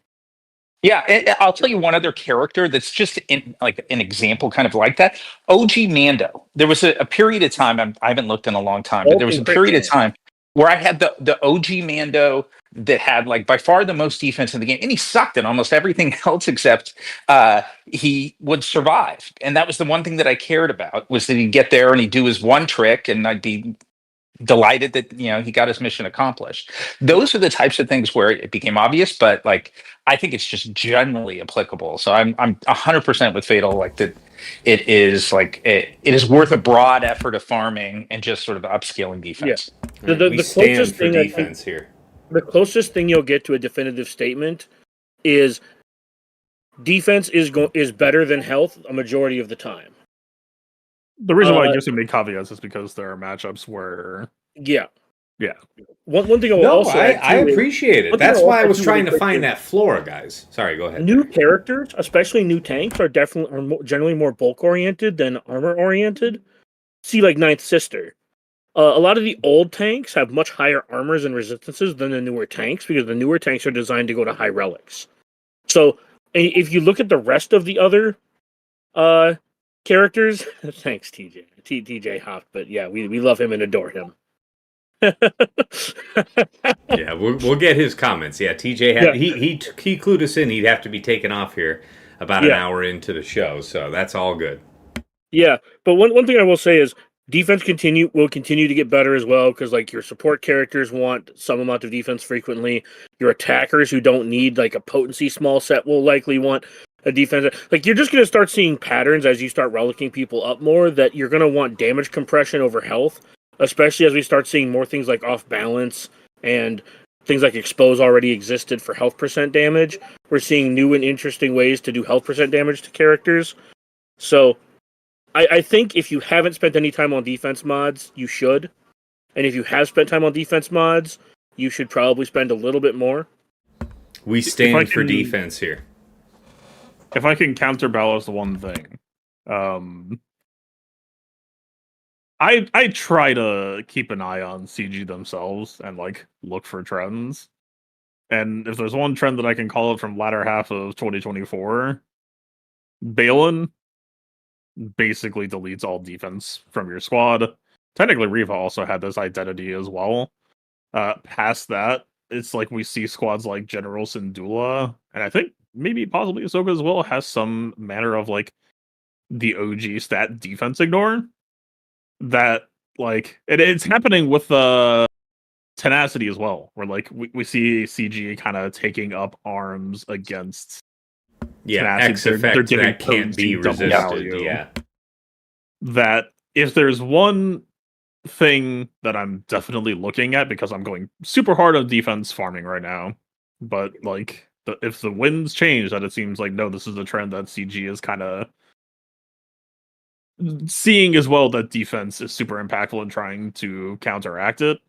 Yeah, I'll tell you one other character that's just like an example, kind of like that. OG Mando. There was a period of time, I haven't looked in a long time, but there was a period of time where I had the OG Mando that had, like, by far the most defense in the game, and he sucked in almost everything else except he would survive. And that was the one thing that I cared about, was that he'd get there and he'd do his one trick, and I'd be delighted that he got his mission accomplished. Those are the types of things where it became obvious, but, like, I think it's just generally applicable. So I'm 100% with Fatal, like, that it is, like, it is worth a broad effort of farming and just sort of upscaling defense. The We stand closest for thing defense here. the closest thing you'll get to a definitive statement is defense is better than health a majority of the time. The reason why I give so many caveats is because there are matchups where Yeah. Yeah. One thing I will No, also add I too is- appreciate it. one thing That's I'll why I also was do trying really to quick find is that flora, guys. Sorry, go ahead. new characters, especially new tanks, are generally more bulk oriented than armor oriented. See, like Ninth Sister. A lot of the old tanks have much higher armors and resistances than the newer tanks, because the newer tanks are designed to go to high relics. So if you look at the rest of the other characters, thanks TJ. TJ hopped, but yeah, we love him and adore him. Yeah, we'll get his comments. Yeah, TJ had he clued us in. He'd have to be taken off here about an hour into the show, so that's all good. Yeah, but one thing I will say is defense will continue to get better as well, because like your support characters want some amount of defense frequently. Your attackers who don't need like a potency small set will likely want a defense. Like, you're just going to start seeing patterns as you start relicking people up more, that you're going to want damage compression over health, especially as we start seeing more things like off balance, and things like expose already existed for health percent damage. We're seeing new and interesting ways to do health percent damage to characters. So I think if you haven't spent any time on defense mods, you should. And if you have spent time on defense mods, you should probably spend a little bit more. We stand for defense here. If I can counterbalance the one thing, I try to keep an eye on CG themselves and like look for trends. And if there's one trend that I can call it from latter half of 2024, Balin basically deletes all defense from your squad. Technically, Riva also had this identity as well. Past that, it's like we see squads like General Syndulla, and I think maybe possibly Ahsoka as well, has some manner of like the OG stat defense ignore. That, like, it's happening with tenacity as well, where like we see CG kind of taking up arms against X effect that can't be resisted. Yeah. That if there's one thing that I'm definitely looking at, because I'm going super hard on defense farming right now, but like if the winds change, that it seems like no, this is a trend that CG is kind of seeing as well that defense is super impactful in trying to counteract it.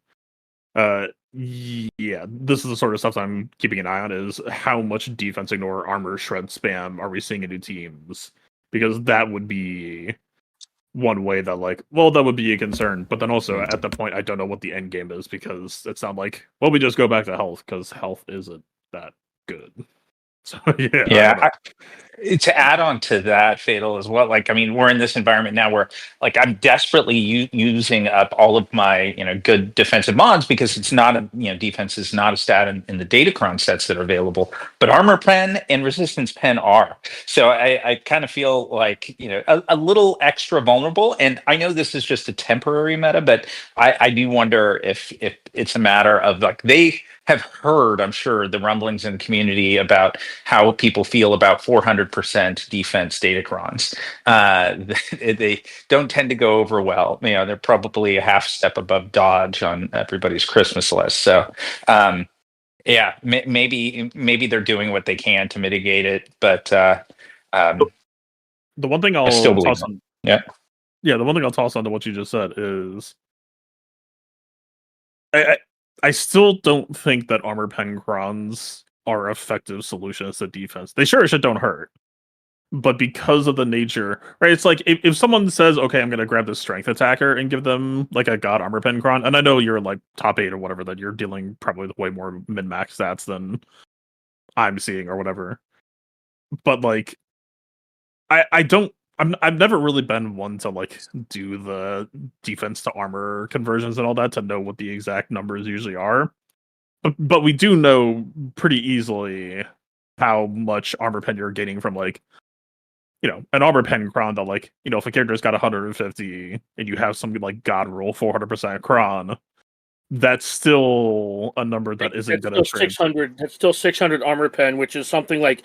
Yeah, this is the sort of stuff that I'm keeping an eye on, is how much defense ignore armor shred spam are we seeing in new teams? Because that would be one way that, like, well, that would be a concern. But then also at the point, I don't know what the end game is, because it's not like, well, we just go back to health, because health isn't that good. So Yeah. To add on to that, Fatal, as well, like, I mean, we're in this environment now where, like, I'm desperately using up all of my, good defensive mods, because it's not a, defense is not a stat in the Datacron sets that are available, but armor pen and resistance pen are. So I kind of feel like, a little extra vulnerable. And I know this is just a temporary meta, but I do wonder if it's a matter of, like, they have heard, I'm sure, the rumblings in the community about how people feel about 400% defense datacrons. They don't tend to go over well. They're probably a half step above dodge on everybody's Christmas list. So, yeah, maybe they're doing what they can to mitigate it, but the one thing I still I'll believe toss them. on, the one thing I'll toss onto what you just said is, I still don't think that armor pen crons are effective solutions to defense. They sure as shit don't hurt. But because of the nature, right? It's like if someone says, okay, I'm going to grab this strength attacker and give them like a god armor pen cron, and I know you're like top 8 or whatever, that you're dealing probably with way more min-max stats than I'm seeing or whatever. But like, I've never really been one to like do the defense to armor conversions and all that to know what the exact numbers usually are. But we do know pretty easily how much armor pen you're getting from, like, an armor pen cron that, like, if a character's got 150 and you have something like God roll 400% cron, that's still a number that isn't going to translate. 600. That's still 600 armor pen, which is something like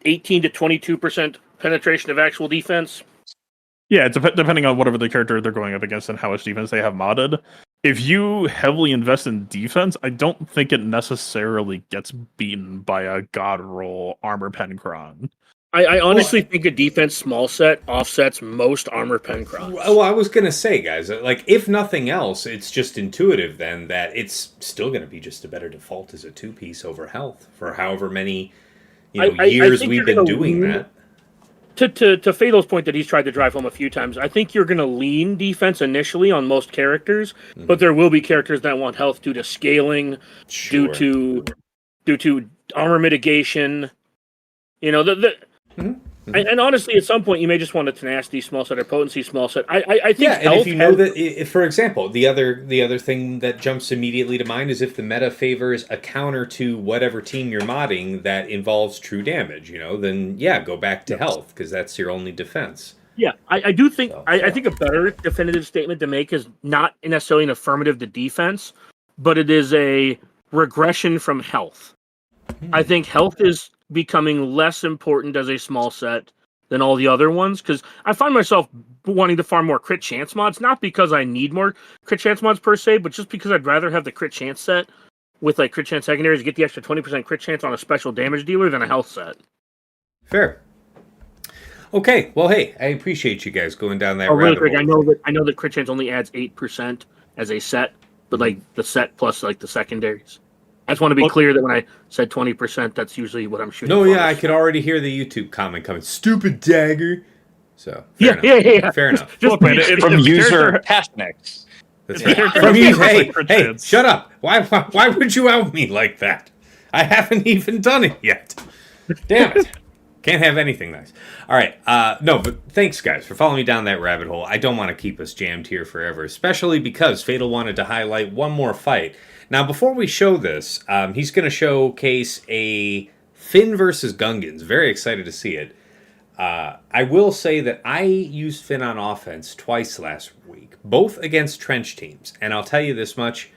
18 to 22% penetration of actual defense. Yeah, depending on whatever the character they're going up against and how much defense they have modded. If you heavily invest in defense, I don't think it necessarily gets beaten by a God roll armor pen cron. I honestly think a defense small set offsets most armor pen crons. Well, I was going to say, guys, like, if nothing else, it's just intuitive then that it's still going to be just a better default as a 2-piece over health for however many years we've been doing that. To Fatal's point that he's tried to drive home a few times, I think you're going to lean defense initially on most characters, but there will be characters that want health due to scaling, due to armor mitigation. And honestly, at some point, you may just want a tenacity small set or potency small set. I think. Yeah, and if you know that, for example, the other thing that jumps immediately to mind is if the meta favors a counter to whatever team you're modding that involves true damage, then yeah, go back to health, because that's your only defense. Yeah, I do think I think a better definitive statement to make is not necessarily an affirmative to defense, but it is a regression from health. I think health is becoming less important as a small set than all the other ones, because I find myself wanting to farm more crit chance mods, not because I need more crit chance mods per se, but just because I'd rather have the crit chance set with like crit chance secondaries to get the extra 20% crit chance on a special damage dealer than a health set. Fair. Okay, well, hey, I appreciate you guys going down that really rabbit quick, hole. I know that crit chance only adds 8% as a set, but like the set plus like the secondaries. I just want to be clear that when I said 20%, that's usually what I'm shooting for. No, yeah, I could already hear the YouTube comment coming, "Stupid dagger." So, yeah. Fair enough. Look, man, From user Pastnex. That's right. From you, hey, shut up. Why would you out me like that? I haven't even done it yet. Damn it. Can't have anything nice. All right. No, but thanks, guys, for following me down that rabbit hole. I don't want to keep us jammed here forever, especially because Fatal wanted to highlight one more fight. Now, before we show this, he's going to showcase a Finn versus Gungans. Very excited to see it. I will say that I used Finn on offense twice last week, both against trench teams. And I'll tell you this much,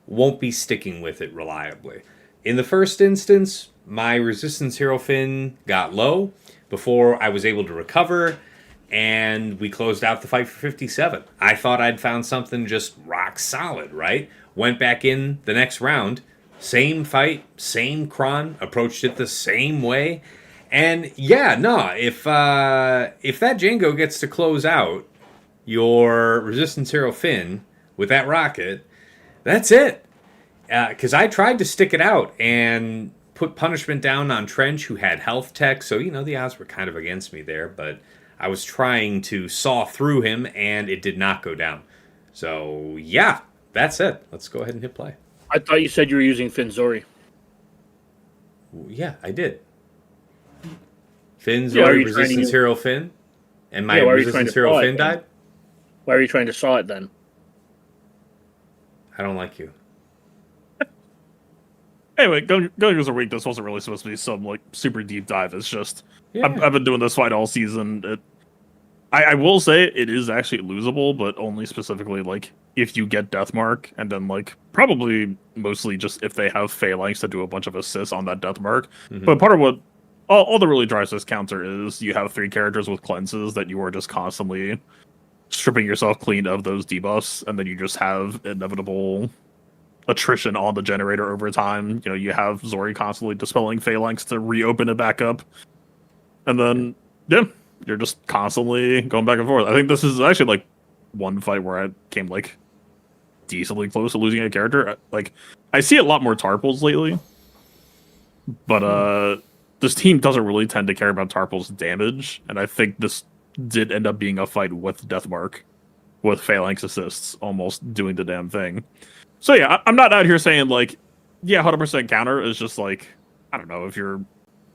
won't be sticking with it reliably. In the first instance, my resistance hero Finn got low before I was able to recover, and we closed out the fight for 57. I thought I'd found something just rock solid, right? Went back in the next round, same fight, same cron, approached it the same way, And yeah, no, if that Django gets to close out your Resistance Hero Finn with that rocket, that's it. Because I tried to stick it out and put punishment down on Trench, who had health tech, so the odds were kind of against me there. But I was trying to saw through him, and it did not go down. So yeah, that's it. Let's go ahead and hit play. I thought you said you were using Finzori. Yeah, I did. Finn's Yeah, Resistance Hero Finn, and my Resistance Hero Finn died. Why are you trying to saw it then? I don't like you. Anyway, going as a week, this wasn't really supposed to be some like super deep dive. It's just Yeah. I've been doing this fight all season. I will say it is actually losable, but only specifically like if you get Deathmark, and then like probably mostly just if they have Phalanx to do a bunch of assists on that Deathmark. Mhm. But part of what all that really drives this counter is you have 3 characters with cleanses that you are just constantly stripping yourself clean of those debuffs, and then you just have inevitable attrition on the generator over time. You have Zori constantly dispelling Phalanx to reopen it back up, and then you're just constantly going back and forth. I think this is actually like one fight where I came like decently close to losing a character. Like I see a lot more Tarpals lately, but this team doesn't really tend to care about Tarpal's damage, and I think this did end up being a fight with Deathmark, with Phalanx assists almost doing the damn thing. So yeah, I'm not out here saying like, yeah, 100% counter is just like, I don't know, if you're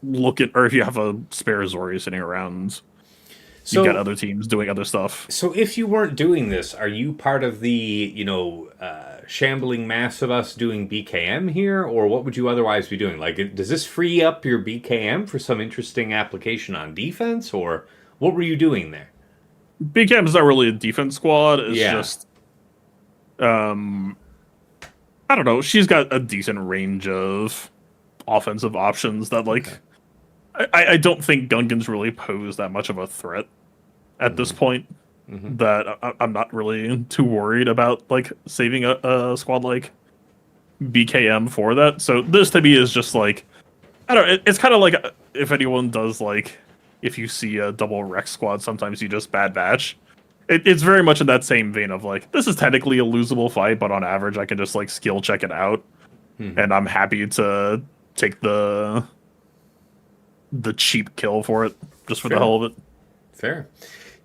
looking, or if you have a spare Zori sitting around, So, you got other teams doing other stuff. So if you weren't doing this, are you part of the, shambling mass of us doing BKM here, or what would you otherwise be doing? Like, does this free up your BKM for some interesting application on defense, or what were you doing there? BKM is not really a defense squad. It's Yeah. just, I don't know. She's got a decent range of offensive options that, like, I don't think Gungans really pose that much of a threat at this point. Mhm. That I'm not really too worried about, like, saving a squad like BKM for that. So this to me is just like, I don't know. It's kind of like if anyone does, like, if you see a double Rex squad, sometimes you just bad batch. It's very much in that same vein of like, this is technically a losable fight, but on average I can just like skill check it out, and I'm happy to take the cheap kill for it just for the Fair. hell of it. Fair.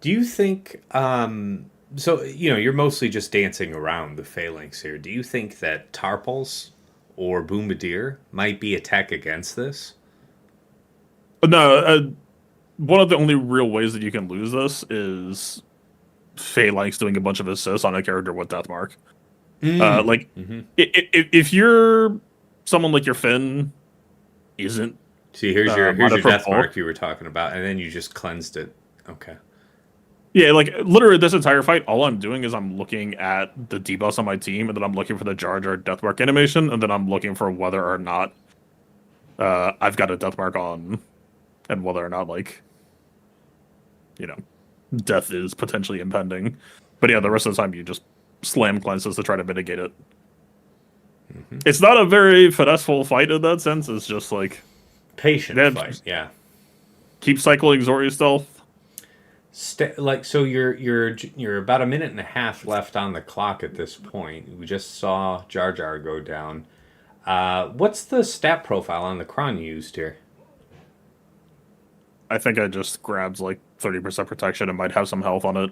Do you think, so, you're mostly just dancing around the Phalanx here. Do you think that Tarpals or Bombardier might be a tech against this? No, one of the only real ways that you can lose this is Phalanx doing a bunch of assists on a character with Deathmark. Like, if you're someone like your Finn isn't. See, here's your Mana for death bulk. mark you were talking about, and then you just cleansed it. Okay. Yeah, like literally this entire fight, all I'm doing is I'm looking at the debuffs on my team, and then I'm looking for the Jar Jar Deathmark animation, and then I'm looking for whether or not I've got a Deathmark on, and whether or not, like, death is potentially impending. But yeah, the rest of the time you just slam cleanses to try to mitigate it. It's not a very finesseful fight in that sense. It's just like Patient Yeah, fight, yeah. keep cycling Zori stealth. So you're about a minute and a half left on the clock at this point. We just saw Jar Jar go down. What's the stat profile on the Kron used here? I think I just grabbed like 30% protection and might have some health on it.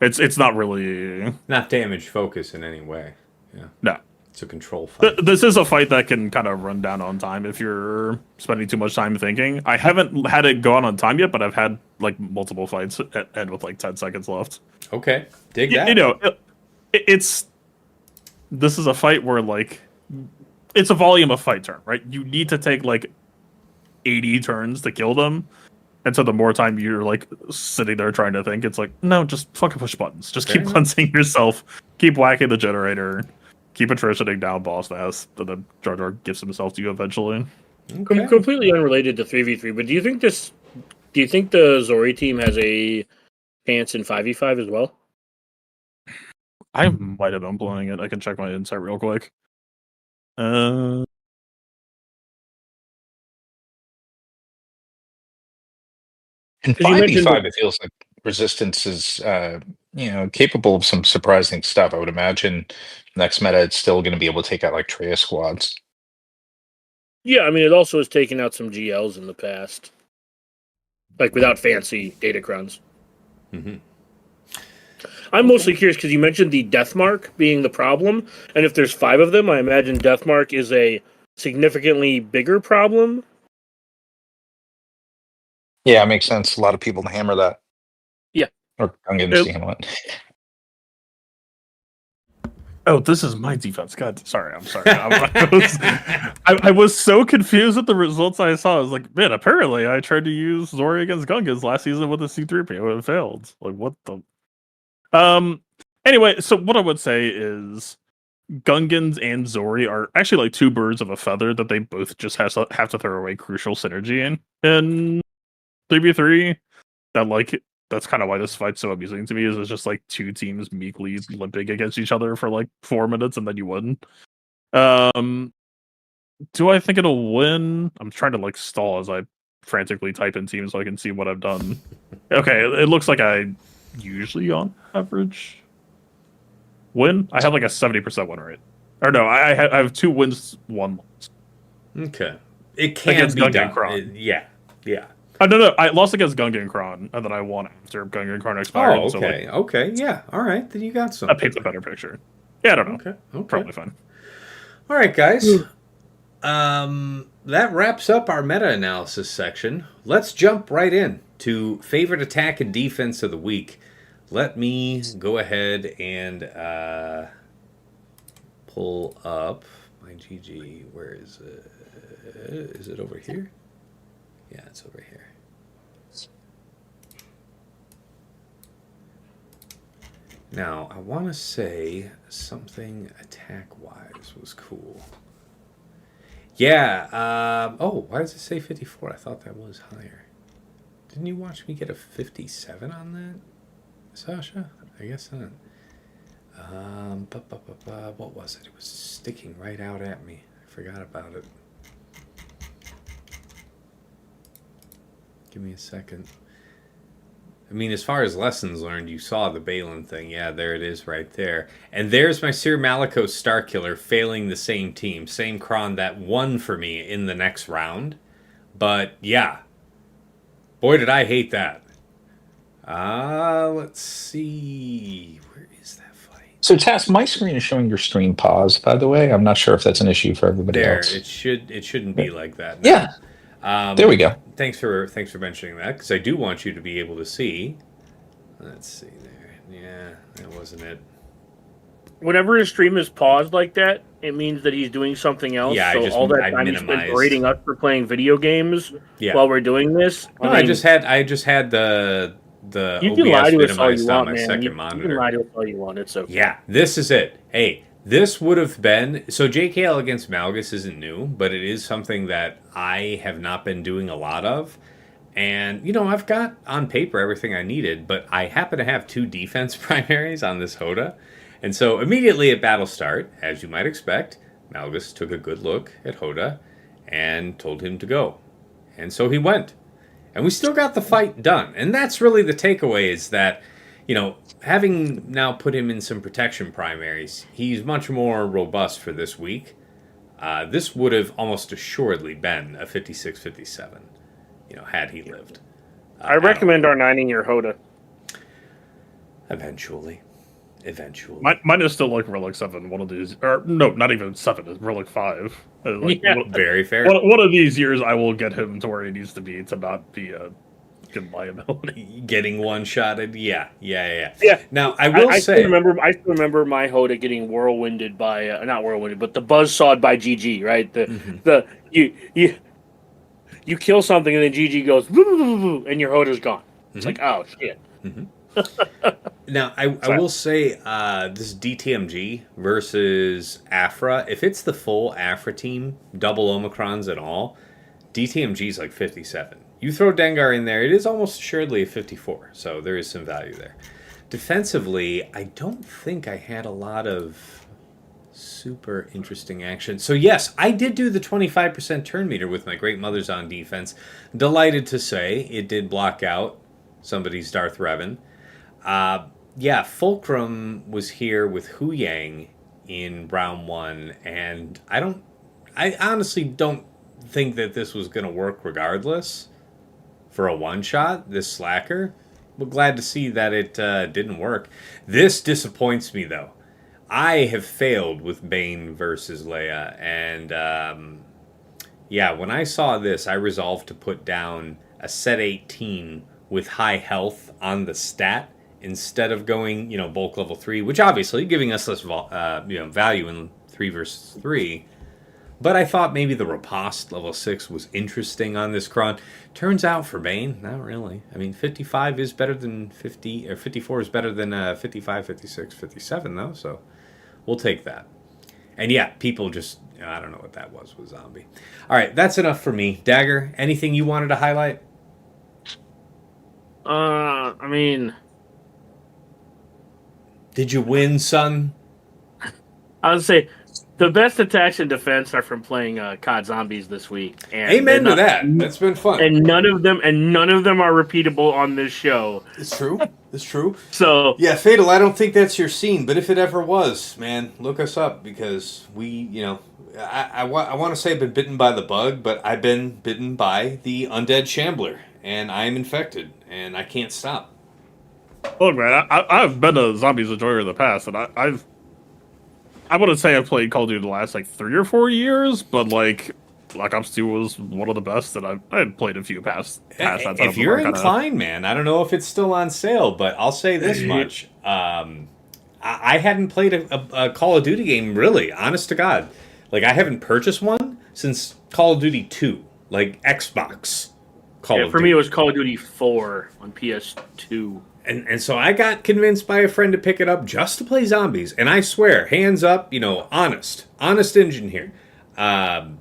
It's not really Not damage focus in any way. Yeah, no. it's a control fight. This is a fight that can kind of run down on time if you're spending too much time thinking. I haven't had it go on time yet, but I've had like multiple fights end with like 10 seconds left. Okay, dig that. This is a fight where like it's a volume of fight turn, right? You need to take like 80 turns to kill them. And so the more time you're like sitting there trying to think, it's like, no, just fucking push buttons. Just keep cleansing yourself. Keep whacking the generator. Keep attritioning down boss mass. And then Jar Jar gives himself to you eventually. Okay. Completely unrelated to 3v3, but do you think the Zori team has a chance in 5v5 as well? I might have been playing it. I can check my insight real quick. In 'Cause you mentioned 5v5, it feels like Resistance is, capable of some surprising stuff. I would imagine next meta, it's still going to be able to take out like Treya squads. Yeah, I mean, it also has taken out some GLs in the past, like without fancy data cruns. Mm-hmm. I'm mostly curious because you mentioned the death mark being the problem, and if there's 5 of them, I imagine death mark is a significantly bigger problem. Yeah, it makes sense. A lot of people hammer that. Yeah. Or Gungans to handle it. Oh, this is my defense. God, sorry. I'm sorry. I was so confused at the results I saw. I was like, man, apparently I tried to use Zori against Gungans last season with a C3PO and it failed. Like, what the? Anyway, so what I would say is Gungans and Zori are actually like 2 birds of a feather that they both just have to throw away crucial synergy in 3v3. That's kind of why this fight's so amusing to me. Is it's just like 2 teams meekly limping against each other for like 4 minutes and then you win. Do I think it'll win? I'm trying to like stall as I frantically type in teams so I can see what I've done. Okay, it looks like I usually on average win. I have like a 70% win rate. Or no, I have 2 wins, 1 loss. Okay. It can Against be Gungan done. Yeah. No, I lost against Gungan Kron, and then I won after Gungan Kron expired. Oh, okay. So, like, Okay. Yeah. All right. Then you got some. that paints a better picture. Yeah, I don't know. Okay. Probably fine. All right, guys. That wraps up our meta-analysis section. Let's jump right in to favorite attack and defense of the week. Let me go ahead and pull up my GG. Where is it? Is it over here? Yeah, it's over here. Now, I want to say something attack-wise was cool. Yeah. Why does it say 54? I thought that was higher. Didn't you watch me get a 57 on that, Sasha? I guess not. What was it? It was sticking right out at me. I forgot about it. Give me a second. I mean, as far as lessons learned, you saw the Balin thing. Yeah, there it is right there. And there's my Sir Malikos Starkiller failing the same team. Same Kron that won for me in the next round. But, yeah. Boy, did I hate that. Let's see. Where is that fight? So, Tass, my screen is showing your stream pause, by the way. I'm not sure if that's an issue for everybody else. It shouldn't be like that. No. Yeah. There we go. Thanks for mentioning that, because I do want you to be able to see. Let's see there. Yeah, that wasn't it. Whenever his stream is paused like that, it means that he's doing something else. Yeah, so all that time he spent berating us for playing video games while we're doing this. I just had the you OBS can lie to us all minimized you on want, my man. second You monitor. can lie to us all you want. It's okay. Yeah, this is it. Hey, this would have been... So JKL against Malgus isn't new, but it is something that I have not been doing a lot of. And, I've got on paper everything I needed, but I happen to have 2 defense primaries on this Hoda. And so immediately at battle start, as you might expect, Malgus took a good look at Hoda and told him to go. And so he went. And we still got the fight done. And that's really the takeaway, is that, having now put him in some protection primaries, he's much more robust for this week. This would have almost assuredly been a 56-57, had he lived. I recommend R9ing your Hoda. Eventually. Mine is still like Relic 7, one of these. Or, no, not even 7, it's Relic 5. Very fair. One of these years, I will get him to where he needs to be to not be a good liability. Getting one-shotted, yeah. Now, I still remember my Hoda getting whirlwinded by, not whirlwinded, but the buzzsawed by GG, right? You kill something and then GG goes, and your Hoda's gone. It's like, oh, shit. Mm-hmm. Now, I will say, this DTMG versus Afra, if it's the full Afra team, double Omicrons and all, DTMG's like 57. You throw Dengar in there, it is almost assuredly a 54, so there is some value there. Defensively, I don't think I had a lot of Super interesting action. So yes, I did do the 25% turn meter with my Great Mothers on defense. Delighted to say it did block out somebody's Darth Revan. Yeah, Fulcrum was here with Hu Yang in round one, and I honestly don't think that this was going to work regardless for a one shot, this slacker. But glad to see that it didn't work. This disappoints me though. I have failed with Bane versus Leia, and yeah, when I saw this, I resolved to put down a set 18 with high health on the stat instead of going, bulk level 3, which obviously giving us less value in 3 versus 3. But I thought maybe the Riposte level 6 was interesting on this cron. Turns out for Bane, not really. I mean, 55 is better than 50, or 54 is better than 55, 56, 57, though, so we'll take that. And yeah, people just, I don't know what that was with Zombie. All right, that's enough for me. Dagger, anything you wanted to highlight? I mean, did you win, son? I would say the best attacks and defense are from playing COD Zombies this week. And Amen to that. That's been fun. And none of them are repeatable on this show. It's true. It's true. So yeah, Fatal, I don't think that's your scene, but if it ever was, man, look us up because we, I want to say I've been bitten by the bug, but I've been bitten by the undead shambler, and I am infected, and I can't stop. Look, man, I've been a Zombies enjoyer in the past, and I wouldn't say I've played Call of Duty the last 3 or 4 years, but Black Ops 2 was one of the best that I had played a few past that time. If you're inclined, man, I don't know if it's still on sale, but I'll say this much. I hadn't played a Call of Duty game, really, honest to God. I haven't purchased one since Call of Duty 2, Xbox Call of Duty. For me, it was Call of Duty 4 on PS2. And so I got convinced by a friend to pick it up just to play zombies. And I swear, hands up, honest engine here. I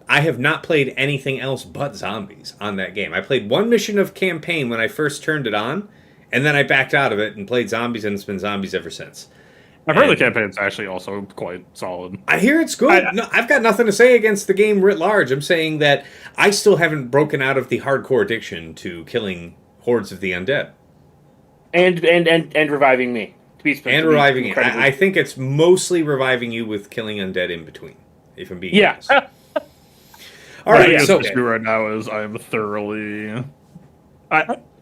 have not played anything else but zombies on that game. I played one mission of campaign when I first turned it on, and then I backed out of it and played zombies, and it's been zombies ever since. I've heard the campaign's actually also quite solid. I hear it's good. I've got nothing to say against the game writ large. I'm saying that I still haven't broken out of the hardcore addiction to killing hordes of the undead. And reviving me. And reviving me. I think it's mostly reviving you with killing undead in between, if I'm being honest. All right, the so issue right now is I am thoroughly.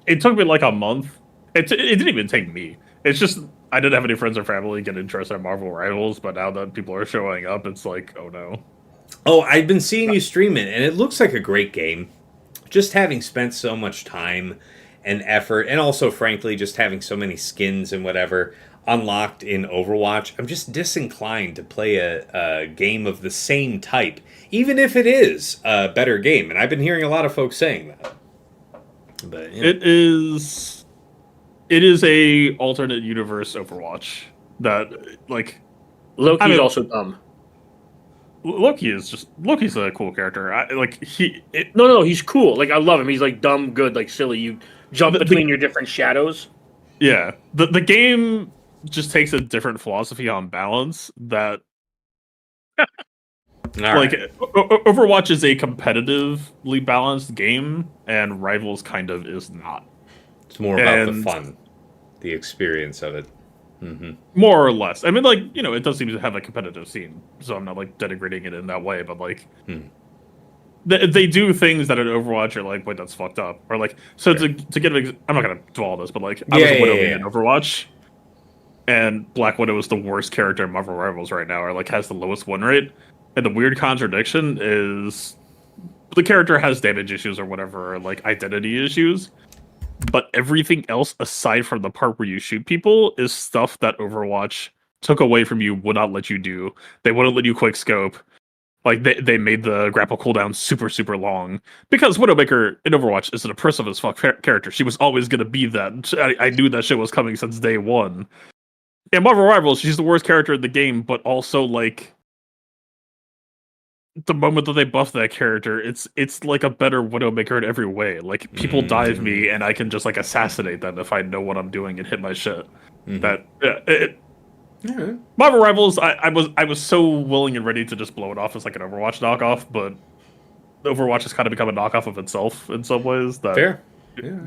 It took me a month. It didn't even take me. It's just I didn't have any friends or family get interested in Marvel Rivals, but now that people are showing up, it's oh no. Oh, I've been seeing you stream it, and it looks like a great game. Just having spent so much time and effort, and also, frankly, just having so many skins and whatever unlocked in Overwatch, I'm just disinclined to play a game of the same type, even if it is a better game. And I've been hearing a lot of folks saying that. But it is a alternate universe Overwatch that Loki's also dumb. Loki's a cool character. No, he's cool. I love him. He's dumb, good, silly. You jump between your different shadows. Yeah, the game just takes a different philosophy on balance that. Overwatch is a competitively balanced game, and Rivals kind of is not. It's more about the fun, the experience of it. Mm-hmm. More or less. I mean, it does seem to have a competitive scene, so I'm not denigrating it in that way, but they do things that in Overwatch are wait, that's fucked up, or to get I'm not gonna dwell on this, but I was a Widow in Overwatch, and Black Widow is the worst character in Marvel Rivals right now, or has the lowest win rate, and the weird contradiction is the character has damage issues or whatever, or identity issues. But everything else aside from the part where you shoot people is stuff that Overwatch took away from you, would not let you do. They wouldn't let you quick scope. They made the grapple cooldown super, super long. Because Widowmaker in Overwatch is an oppressive as fuck character. She was always going to be that. I knew that shit was coming since day one. In Marvel Rivals, she's the worst character in the game, but also the moment that they buff that character, it's a better Widowmaker in every way. People dive me, and I can just assassinate them if I know what I'm doing and hit my shit. Mm-hmm. Alright. Marvel Rivals, I was so willing and ready to just blow it off as like an Overwatch knockoff, but Overwatch has kind of become a knockoff of itself in some ways. That Fair. Yeah.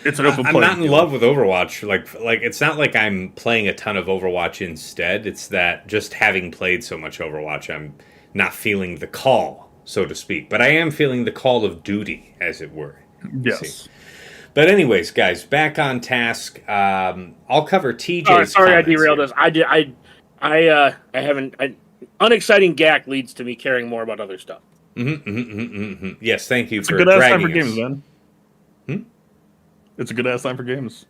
it's an open I'm playing not in field. love with Overwatch. Like it's not like I'm playing a ton of Overwatch instead. It's that just having played so much Overwatch, I'm not feeling the call, so to speak. But I am feeling the call of duty, as it were. you see. Yes. But anyways, guys, back on task. I'll cover TJ's. Sorry, I comments derailed here. us. I haven't. Unexciting GAC leads to me caring more about other stuff. Yes, thank you It's a for good ass time dragging for games, us. man. It's a good ass time for games.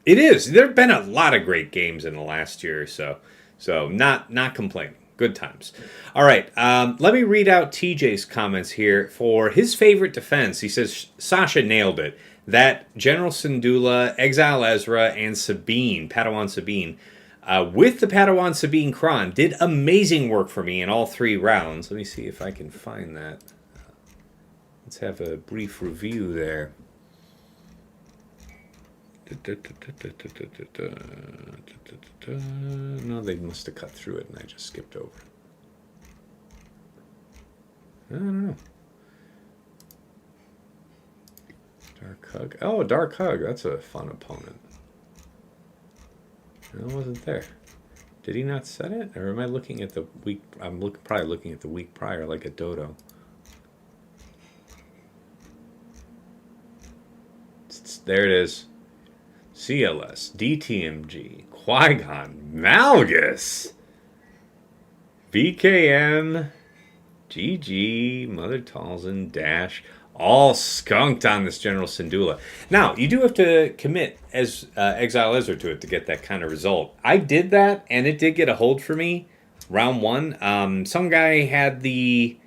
It is. There have been a lot of great games in the last year or so. So not complaining. Good times. All right. Let me read out TJ's comments here for his favorite defense. He says Sasha nailed it. That General Syndulla, Exile Ezra, and Sabine, Padawan Sabine, with the Padawan Sabine Kron, did amazing work for me in all 3 rounds. Let me see if I can find that. Let's have a brief review there. No, they must have cut through it and I just skipped over. I don't know. Dark Hug. Oh, Dark Hug. That's a fun opponent. No, it wasn't there. Did he not set it? Or am I looking at the week? I'm probably looking at the week prior like a dodo. There it is. CLS, DTMG, Qui-Gon, Malgus, VKM, GG, Mother Talzin, Dash, all skunked on this General Syndulla. Now, you do have to commit as Exile Ezra to it to get that kind of result. I did that, and it did get a hold for me. Round 1. Some guy had the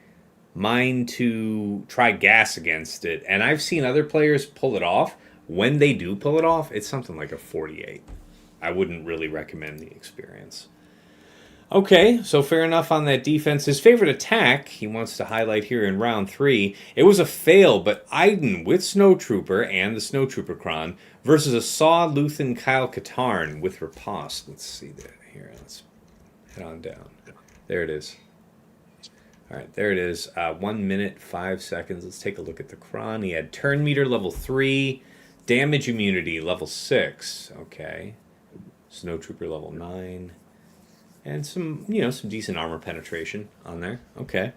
mind to try gas against it, and I've seen other players pull it off. When they do pull it off, it's something like a 48. I wouldn't really recommend the experience. Okay, so fair enough on that defense. His favorite attack, he wants to highlight here in round 3. It was a fail, but Iden with Snowtrooper and the Snowtrooper Kron versus a Saw, Luthen, Kyle Katarn with Riposte. Let's see there. Here, let's head on down. There it is. All right, there it is. 1 minute, 5 seconds. Let's take a look at the Kron. He had turn meter level 3. Damage immunity, level 6. Okay. Snowtrooper, level 9. And some decent armor penetration on there. Okay.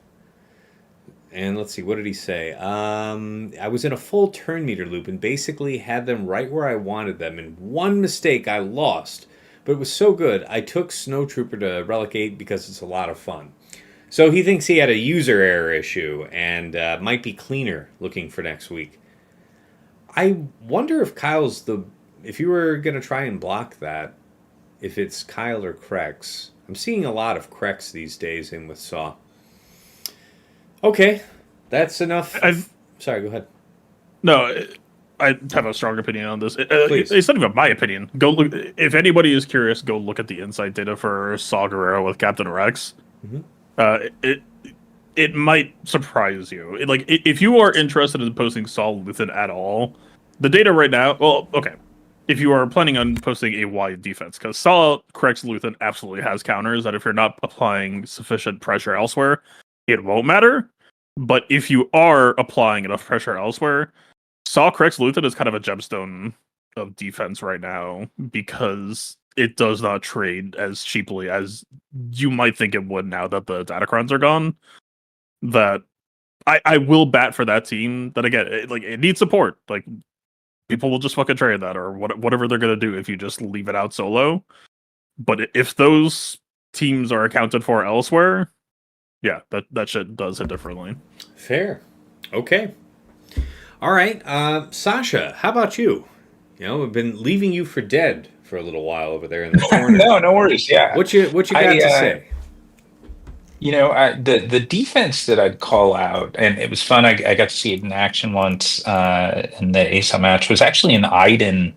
And let's see, what did he say? I was in a full turn meter loop and basically had them right where I wanted them. And one mistake I lost, but it was so good, I took Snowtrooper to Relegate because it's a lot of fun. So he thinks he had a user error issue and might be cleaner looking for next week. I wonder if if you were going to try and block that, if it's Kyle or Krex. I'm seeing a lot of Krex these days in with Saw. Okay, that's enough. Sorry, go ahead. No, I have a strong opinion on this. Please. It's not even my opinion. Go look. If anybody is curious, go look at the insight data for Saw Gerrera with Captain Rex. It might surprise you. If you are interested in posting Saw Luthen at all, the data right now. Well, okay. If you are planning on posting a wide defense, because Saw Krex Luthen absolutely has counters that if you're not applying sufficient pressure elsewhere, it won't matter. But if you are applying enough pressure elsewhere, Saw Krex Luthen is kind of a gemstone of defense right now because it does not trade as cheaply as you might think it would now that the Datacrons are gone. That I will bat for that team. That again, it needs support. Like people will just fucking trade that or whatever they're gonna do if you just leave it out solo. But if those teams are accounted for elsewhere, yeah, that shit does hit differently. Fair. Okay. All right. Sasha, how about you? We've been leaving you for dead for a little while over there in the corner. No worries. Yeah. What you got to say? The defense that I'd call out, and it was fun. I got to see it in action once in the ASA match. Was actually an Iden,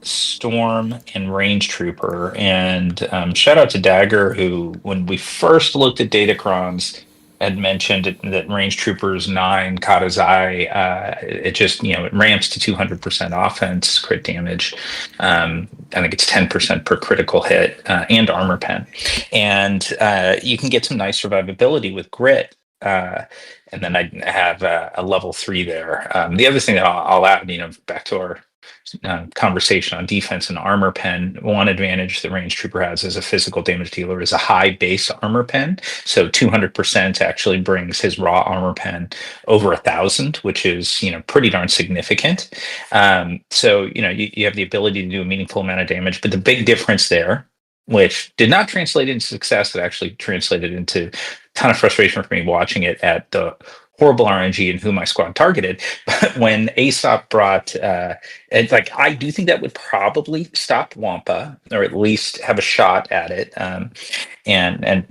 Storm, and Range Trooper. And shout out to Dagger, who when we first looked at Datacrons, had mentioned that Range Troopers 9 Katazai, it just, it ramps to 200% offense, crit damage. I think it's 10% per critical hit, and armor pen. And you can get some nice survivability with grit. And then I have a level 3 there. The other thing that I'll add, back to our conversation on defense and armor pen, one advantage the range trooper has as a physical damage dealer is a high base armor pen. So 200% actually brings his raw armor pen over 1,000, which is pretty darn significant. So you have the ability to do a meaningful amount of damage, but the big difference there, which did not translate into success, that actually translated into a ton of frustration for me watching it at the horrible RNG and who my squad targeted. But when Aesop brought, it's like, I do think that would probably stop Wampa, or at least have a shot at it. And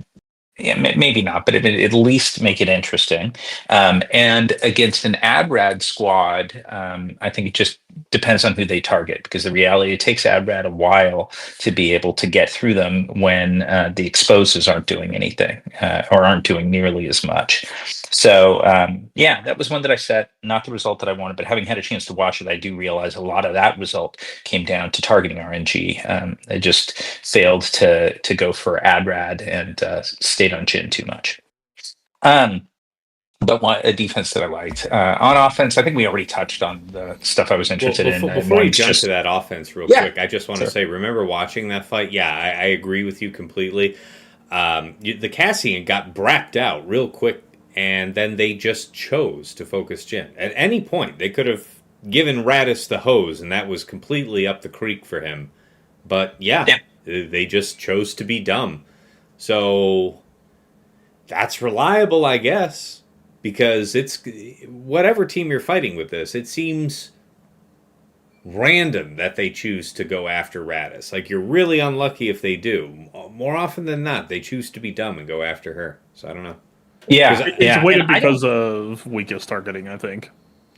yeah, maybe not, but it at least make it interesting. And against an AdRad squad, I think it just depends on who they target, because the reality, it takes AdRad a while to be able to get through them when the exposes aren't doing anything, or aren't doing nearly as much. So yeah, that was one that I set, not the result that I wanted, but having had a chance to watch it, I do realize a lot of that result came down to targeting RNG. It just failed to go for AdRad and stayed on Jin too much. But a defense that I liked. On offense, I think we already touched on the stuff I was interested in. Before we jump to that offense real quick, I just want to say, remember watching that fight? Yeah, I agree with you completely. The Cassian got brapped out real quick, and then they just chose to focus Jin. At any point, they could have given Radis the hose, and that was completely up the creek for him. But they just chose to be dumb. So that's reliable, I guess. Because it's whatever team you're fighting with this, it seems random that they choose to go after Radis. Like, you're really unlucky if they do. More often than not, they choose to be dumb and go after her. So I don't know. Yeah, it's weighted because of weakest targeting, I think.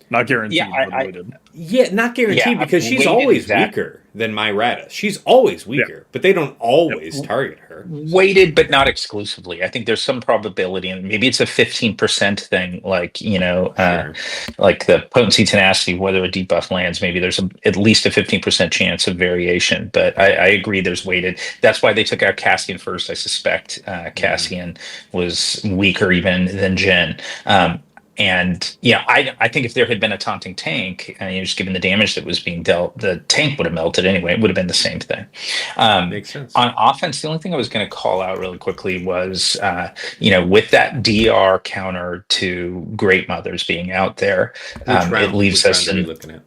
Not guaranteed, but weighted. Yeah, not guaranteed, because she's always weaker than my Radis. She's always weaker, but they don't always target her. Weighted, but not exclusively. I think there's some probability, and maybe it's a 15% thing, like, sure. Like the potency tenacity, whether a debuff lands, maybe there's at least a 15% chance of variation. But I agree there's weighted. That's why they took out Cassian first. I suspect Cassian was weaker even than Jin. And I think if there had been a taunting tank, just given the damage that was being dealt, the tank would have melted anyway. It would have been the same thing. Makes sense. On offense, the only thing I was going to call out really quickly was, with that DR counter to Great Mothers being out there, it leaves us in. Looking at?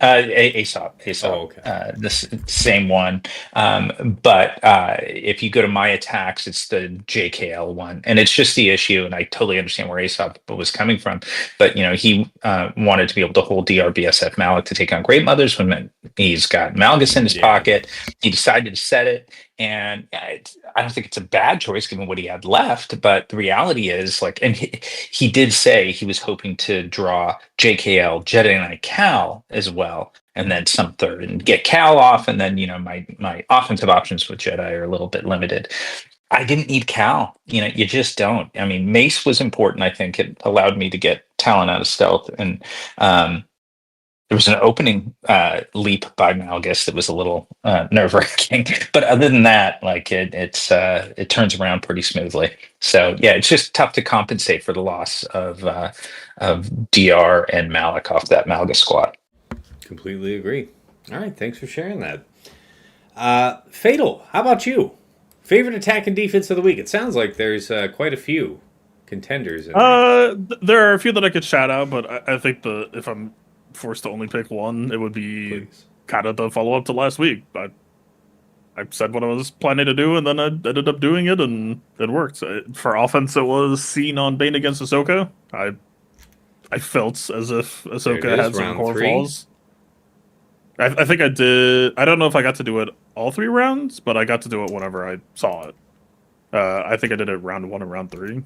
Aesop. Oh, okay. The same one. But if you go to my attacks, it's the JKL one, and it's just the issue. And I totally understand where Aesop was coming from, but he wanted to be able to hold DRBSF Malik to take on Great Mothers when he's got Malgus in his pocket. He decided to set it, and I don't think it's a bad choice given what he had left. But the reality is, and he did say he was hoping to draw JKL, Jedi Knight Cal as well, and then some third, and get Cal off, and then my offensive options with Jedi are a little bit limited. I didn't need Cal. You just don't. I mean, Mace was important. I think it allowed me to get Talon out of stealth, and there was an opening leap by Malgus that was a little nerve-wracking. But other than that, it turns around pretty smoothly. So yeah, it's just tough to compensate for the loss of DR and Malik off that Malgus squad. Completely agree. All right, thanks for sharing that. Fatal, how about you? Favorite attack and defense of the week? It sounds like there's quite a few contenders in there. There are a few that I could shout out, but I think if I'm forced to only pick one, it would be kind of the follow-up to last week. I said what I was planning to do, and then I ended up doing it, and it worked. For offense, it was seen on Bane against Ahsoka. I felt as if Ahsoka had some core flaws. I think I did. I don't know if I got to do it all 3 rounds, but I got to do it whenever I saw it. I think I did it round 1 and round 3.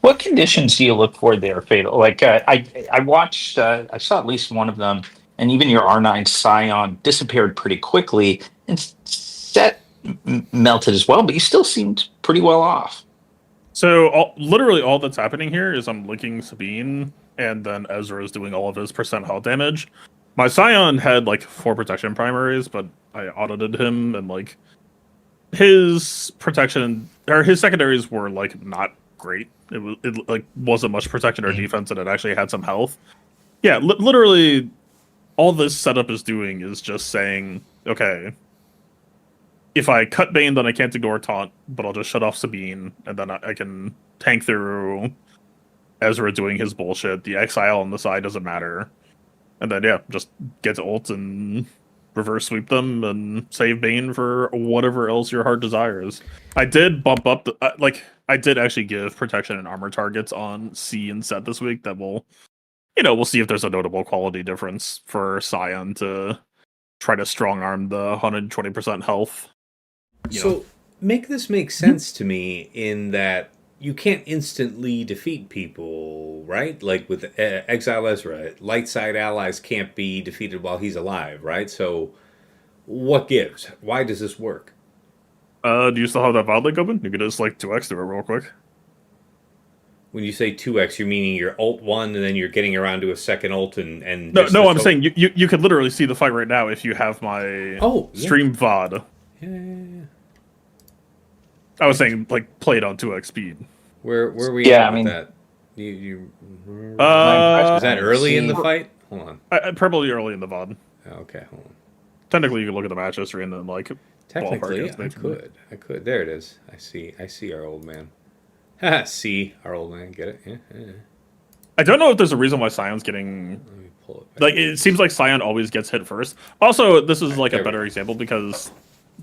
What conditions do you look for there, Fatal? I watched, I saw at least one of them, and even your R9 Scion disappeared pretty quickly, and Set melted as well, but you still seemed pretty well off. So literally all that's happening here is I'm linking Sabine, and then Ezra is doing all of his percent health damage. My Scion had like 4 protection primaries, but I audited him, and like his protection or his secondaries were like not great. It like wasn't much protection or defense, and it actually had some health. Yeah, literally all this setup is doing is just saying, okay, if I cut Bane, then I can't ignore Taunt, but I'll just shut off Sabine, and then I can tank through Ezra doing his bullshit. The Exile on the side doesn't matter. And then, yeah, just get ult and reverse sweep them and save Bane for whatever else your heart desires. I did bump up the, I did actually give protection and armor targets on C and set this week that will, we'll see if there's a notable quality difference for Scion to try to strong arm the 120% health. So make this make sense to me in that you can't instantly defeat people, right? Like with Exile Ezra, light side allies can't be defeated while he's alive, right? So what gives? Why does this work? Do you still have that VOD link open? You could just like 2x through it real quick. When you say 2x, you're meaning you're ult 1 and then you're getting around to a second ult and no, I'm saying you could literally see the fight right now if you have my stream VOD. Yeah. I was saying like play it on 2x speed. Where were we at with that? Was that early in the fight? Hold on. Probably early in the VOD. Okay, hold on. Technically, you could look at the match history and then like. Technically, I could. There it is. I see our old man. Haha, see our old man. Get it? Yeah. I don't know if there's a reason why Sion's getting. Let me pull it back. Like, it seems like Sion always gets hit first. Also, this is like a better example because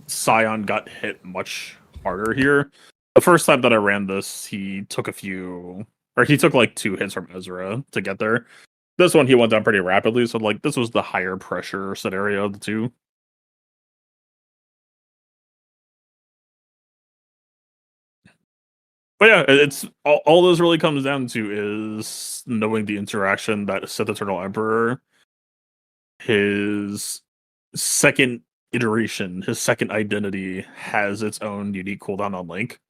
Sion got hit much harder here. The first time that I ran this, he took like 2 hits from Ezra to get there. This one, he went down pretty rapidly, so like this was the higher pressure scenario of the two. But yeah, it's all this really comes down to is knowing the interaction that Sith Eternal Emperor, his second iteration, his second identity has its own unique cooldown on Link.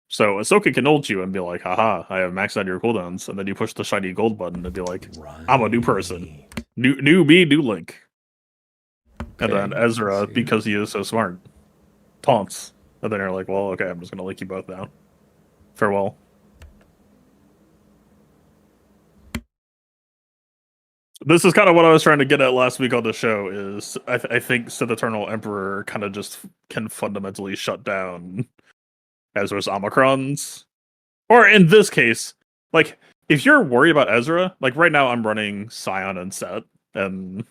So Ahsoka can ult you and be like, haha, I have maxed out your cooldowns, and then you push the shiny gold button and be like, I'm a new person. New me, new Link. Okay, and then Ezra, because he is so smart, taunts. And then you're like, well, okay, I'm just gonna link you both now. Farewell. This is kind of what I was trying to get at last week on the show. Is I think Sith Eternal Emperor kind of just can fundamentally shut down Ezra's Omicrons, or in this case, like if you're worried about Ezra, like right now I'm running Scion and Set, and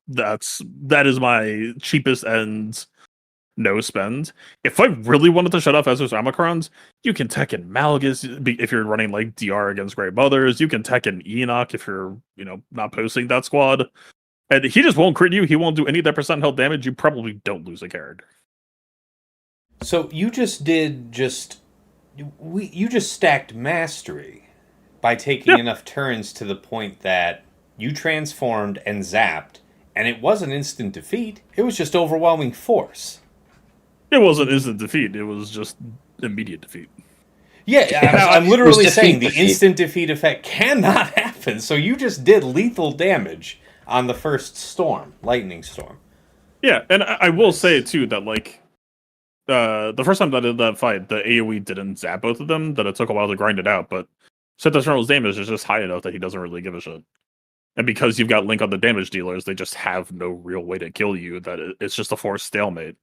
that is my cheapest end. No spend. If I really wanted to shut off Ezra's Omicrons, you can tech in Malgus if you're running like DR against Great Mothers. You can tech in Enoch if you're, not posting that squad. And he just won't crit you. He won't do any of that percent health damage. You probably don't lose a character. So you just stacked mastery by taking enough turns to the point that you transformed and zapped, and it wasn't instant defeat. It was just overwhelming force. It wasn't instant defeat. It was just immediate defeat. Yeah, I'm literally saying the instant defeat effect cannot happen. So you just did lethal damage on the first storm, lightning storm. Yeah, and I will say too that like the first time that I did that fight, the AoE didn't zap both of them. That it took a while to grind it out, but Sith Eternal's damage is just high enough that he doesn't really give a shit. And because you've got Link on the damage dealers, they just have no real way to kill you. That it's just a forced stalemate.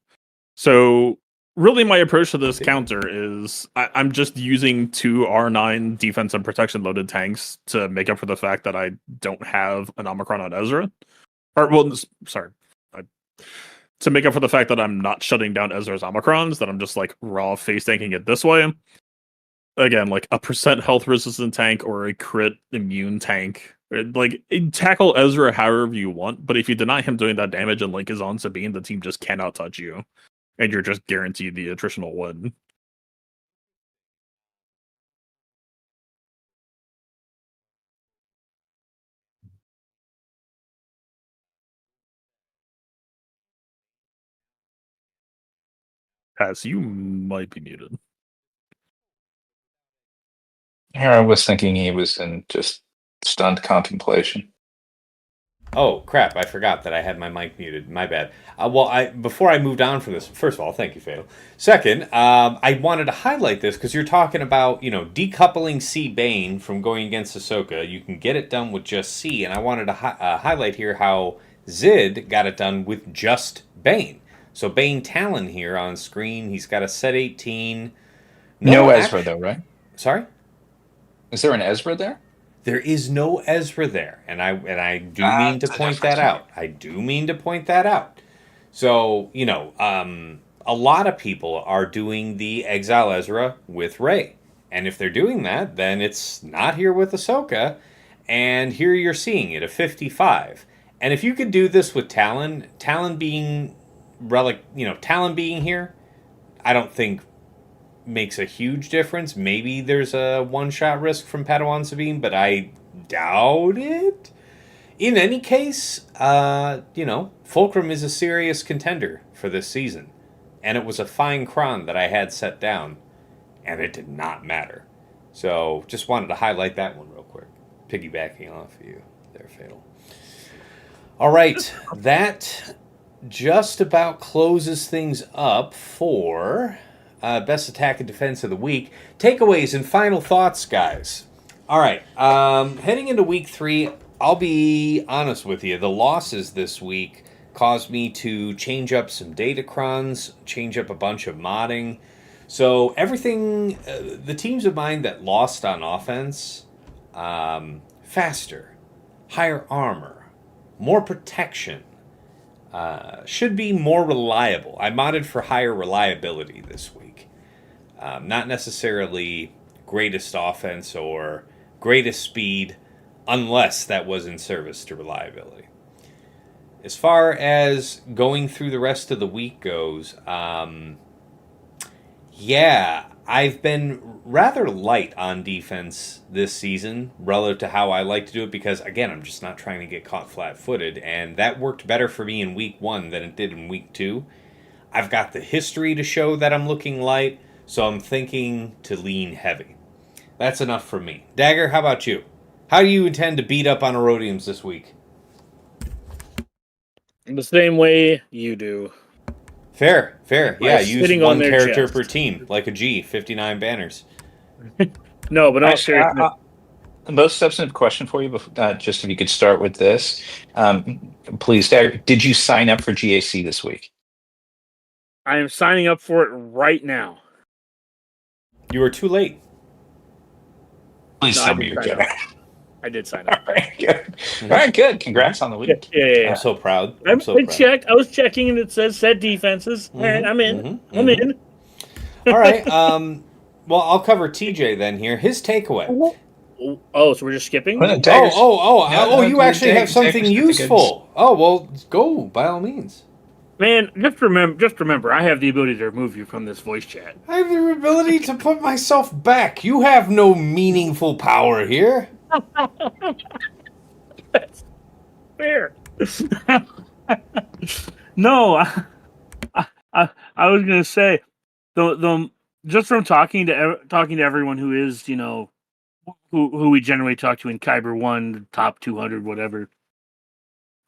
So really my approach to this counter is I'm just using 2 R9 defense and protection loaded tanks to make up for the fact that I don't have an Omicron on Ezra. To make up for the fact that I'm not shutting down Ezra's Omicrons, that I'm just like raw face tanking it this way. Again, like a percent health resistant tank or a crit immune tank. Like, tackle Ezra however you want, but if you deny him doing that damage and Link is on Sabine, the team just cannot touch you. And you're just guaranteed the attritional win. Pass, you might be muted. I was thinking he was in just stunned contemplation. Oh crap! I forgot that I had my mic muted. My bad. Before I moved on from this, first of all, thank you, Fatal. Second, I wanted to highlight this because you're talking about decoupling C Bane from going against Ahsoka. You can get it done with just C, and I wanted to highlight here how Zid got it done with just Bane. So Bane Talon here on screen. He's got a set 18. No Ezra though, right? Sorry. Is there an Ezra there? There is no Ezra there, and I do mean to point that out. I do mean to point that out. So a lot of people are doing the Exile Ezra with Rey, and if they're doing that, then it's not here with Ahsoka, and here you're seeing it, a 55. And if you could do this with Talon being Talon being here, I don't think makes a huge difference. Maybe there's a one-shot risk from Padawan Sabine, but I doubt it. In any case, Fulcrum is a serious contender for this season. And it was a fine cron that I had set down, and it did not matter. So, just wanted to highlight that one real quick. Piggybacking off of you there, Fatal. All right, that just about closes things up for Best Attack and Defense of the Week. Takeaways and final thoughts, guys. All right. Heading into week 3, I'll be honest with you. The losses this week caused me to change up some datacrons, change up a bunch of modding. So everything, the teams of mine that lost on offense, faster, higher armor, more protection, should be more reliable. I modded for higher reliability this week. Not necessarily greatest offense or greatest speed, unless that was in service to reliability. As far as going through the rest of the week goes, I've been rather light on defense this season relative to how I like to do it because, again, I'm just not trying to get caught flat-footed, and that worked better for me in week 1 than it did in week 2. I've got the history to show that I'm looking light, so I'm thinking to lean heavy. That's enough for me. Dagger, how about you? How do you intend to beat up on Erodiums this week? The same way you do. Fair. Yeah, use one character chest. per team, like a G, 59 banners. No, but also the most substantive question for you, just if you could start with this, please, Dagger, did you sign up for GAC this week? I am signing up for it right now. You were too late. Please No, tell me you're kidding. I did sign up. All right, good. All right, good. Congrats on the week. Yeah. I'm so proud. I checked. I was checking, and it says set defenses. All right, I'm in. I'm in. All right. Well, I'll cover TJ then here. His takeaway. Oh, so we're just skipping? You actually have something useful. Oh, well, go by all means. Man, just remember, I have the ability to remove you from this voice chat. I have the ability to put myself back. You have no meaningful power here. That's fair. No, I was gonna say the just from talking to everyone who is who we generally talk to in Kyber 1, top 200, whatever.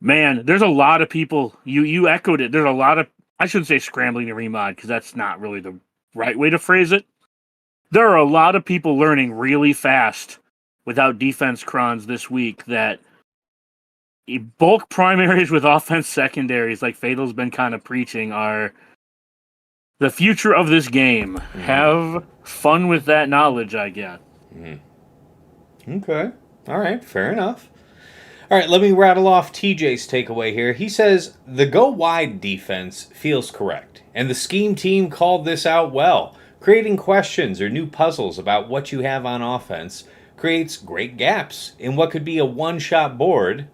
Man, there's a lot of people. You echoed it. There's a lot of, I shouldn't say scrambling to remod because that's not really the right way to phrase it. There are a lot of people learning really fast without defense crons this week that bulk primaries with offense secondaries, like Fatal's been kind of preaching, are the future of this game. Mm-hmm. Have fun with that knowledge, I guess. Mm-hmm. Okay. All right. Fair enough. All right, let me rattle off TJ's takeaway here. He says, the go wide defense feels correct, and the scheme team called this out well. Creating questions or new puzzles about what you have on offense creates great gaps in what could be a one-shot board,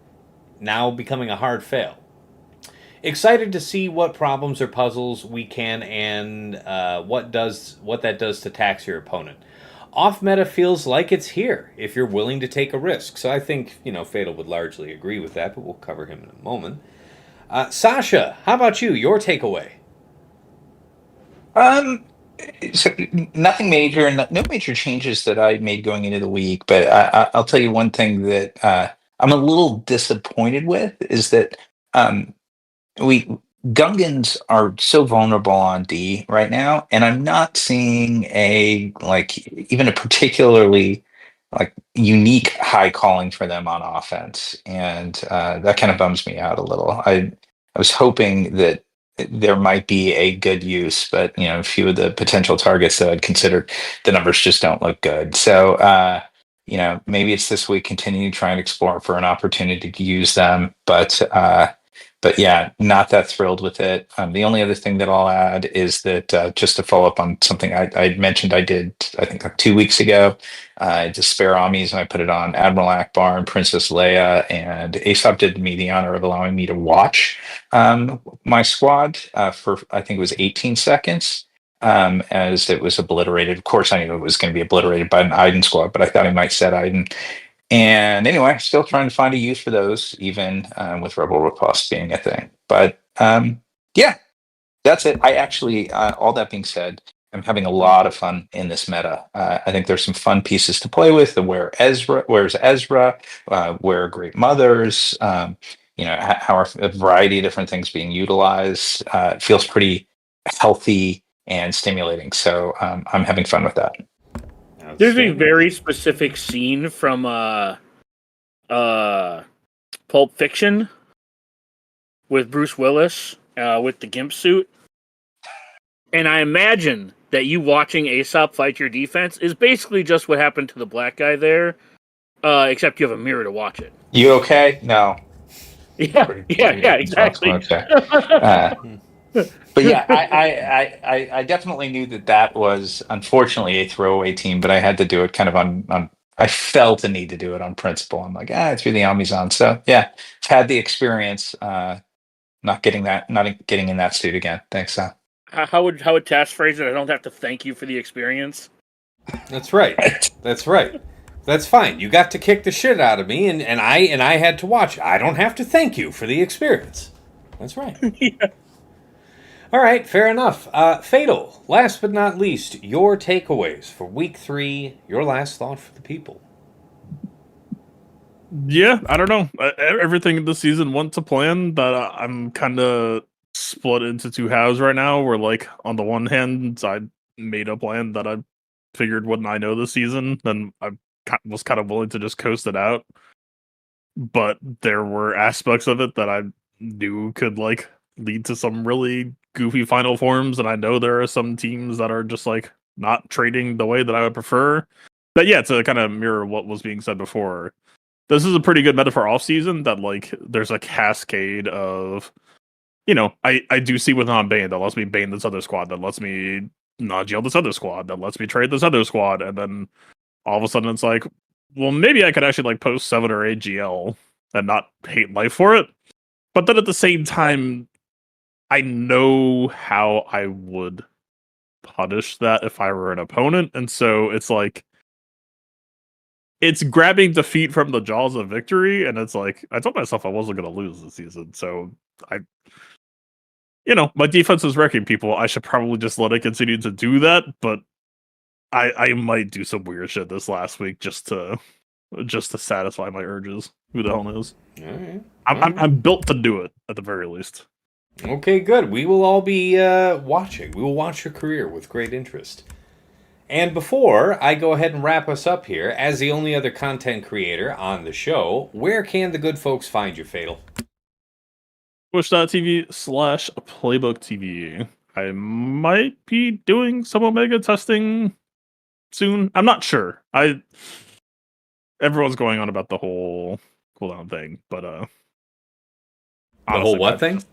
now becoming a hard fail. Excited to see what problems or puzzles we can and what that does to tax your opponent. Off-meta feels like it's here if you're willing to take a risk. So I think, Fatal would largely agree with that, but we'll cover him in a moment. Sasha, how about you? Your takeaway? So nothing major, no major changes that I made going into the week. But I'll tell you one thing that I'm a little disappointed with is that um, we Gungans are so vulnerable on D right now, and I'm not seeing a like even a particularly like unique high calling for them on offense, and that kind of bums me out a little. I was hoping that there might be a good use, but a few of the potential targets that I'd considered, the numbers just don't look good. So maybe it's this week continue to try and explore for an opportunity to use them, but yeah, not that thrilled with it. The only other thing that I'll add is that just to follow up on something I mentioned I did, I think like 2 weeks ago, I just spare Amis and I put it on Admiral Akbar and Princess Leia, and Aesop did me the honor of allowing me to watch my squad for, I think it was 18 seconds. As it was obliterated. Of course, I knew it was going to be obliterated by an Iden squad, but I thought he might set Iden. And anyway, still trying to find a use for those, even with Rebel Riposte being a thing. But yeah, that's it. I actually, all that being said, I'm having a lot of fun in this meta. I think there's some fun pieces to play with. The where's Ezra, where are Great Mothers, how are a variety of different things being utilized. It feels pretty healthy and stimulating. So I'm having fun with that. There's a very specific scene from Pulp Fiction with Bruce Willis with the gimp suit. And I imagine that you watching Aesop fight your defense is basically just what happened to the black guy there, except you have a mirror to watch it. You okay? No. Yeah, exactly. Okay. But yeah, I definitely knew that was unfortunately a throwaway team, but I had to do it kind of on I felt a need to do it on principle. I'm like, it's really Amazon. So yeah, I've had the experience, not getting in that state again. Thanks, Sam. How would Task phrase it? I don't have to thank you for the experience. That's right. That's right. That's fine. You got to kick the shit out of me, and I had to watch. I don't have to thank you for the experience. That's right. Yeah. All right, fair enough. Fatal, last but not least, your takeaways for week 3, your last thought for the people. Yeah, I don't know. Everything this season went to plan, but I'm kind of split into two halves right now. Where, like, on the one hand, I made a plan that I figured wouldn't I know this season, then I was kind of willing to just coast it out. But there were aspects of it that I knew could, like, lead to some really goofy final forms, and I know there are some teams that are just, like, not trading the way that I would prefer. But yeah, to kind of mirror what was being said before, this is a pretty good meta for off season that, like, there's a cascade of, I do see with non-bane that lets me bane this other squad, that lets me not jail this other squad, that lets me trade this other squad, and then all of a sudden it's like, well, maybe I could actually, like, post 7 or 8 GL and not hate life for it. But then at the same time, I know how I would punish that if I were an opponent, and so it's like, it's grabbing defeat from the jaws of victory, and it's like, I told myself I wasn't going to lose this season, so my defense is wrecking people. I should probably just let it continue to do that, but I might do some weird shit this last week just to satisfy my urges. Who the hell knows? All right. I'm built to do it, at the very least. Okay, good. We will all be watching. We will watch your career with great interest. And before I go ahead and wrap us up here, as the only other content creator on the show, where can the good folks find you, Fatal? Twitch.tv/PlaybookTV. I might be doing some Omega testing soon. I'm not sure. Everyone's going on about the whole cooldown thing, but the whole what thing?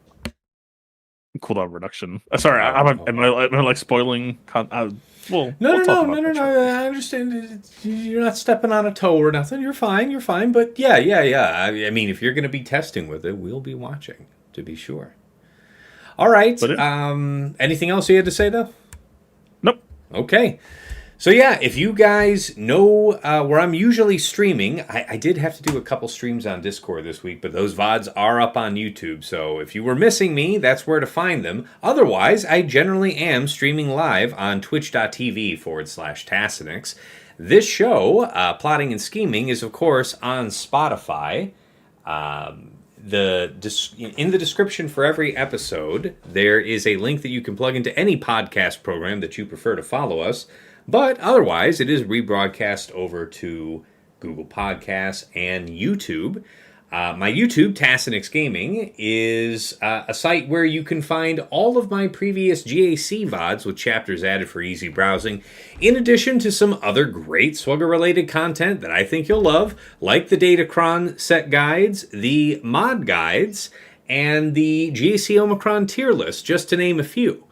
Cooldown reduction. Sorry, am I like spoiling? No. I understand. You're not stepping on a toe or nothing. You're fine. But yeah. I mean, if you're going to be testing with it, we'll be watching to be sure. All right. Anything else you had to say though? Nope. Okay. So yeah, if you guys know where I'm usually streaming, I did have to do a couple streams on Discord this week, but those VODs are up on YouTube. So if you were missing me, that's where to find them. Otherwise, I generally am streaming live on twitch.tv/Tassinix. This show, Plotting and Scheming, is of course on Spotify. In the description for every episode, there is a link that you can plug into any podcast program that you prefer to follow us. But otherwise, it is rebroadcast over to Google Podcasts and YouTube. My YouTube, Tassinix Gaming, is a site where you can find all of my previous GAC VODs with chapters added for easy browsing, in addition to some other great Swugger-related content that I think you'll love, like the Datacron set guides, the mod guides, and the GAC Omicron tier list, just to name a few.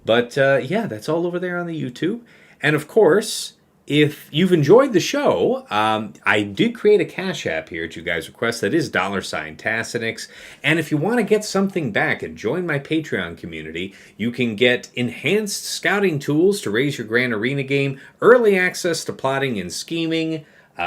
But yeah, that's all over there on the YouTube. And of course, if you've enjoyed the show, I did create a Cash App here at you guys' request that is $Tassinix. And if you want to get something back and join my Patreon community, you can get enhanced scouting tools to raise your Grand Arena game, early access to Plotting and Scheming,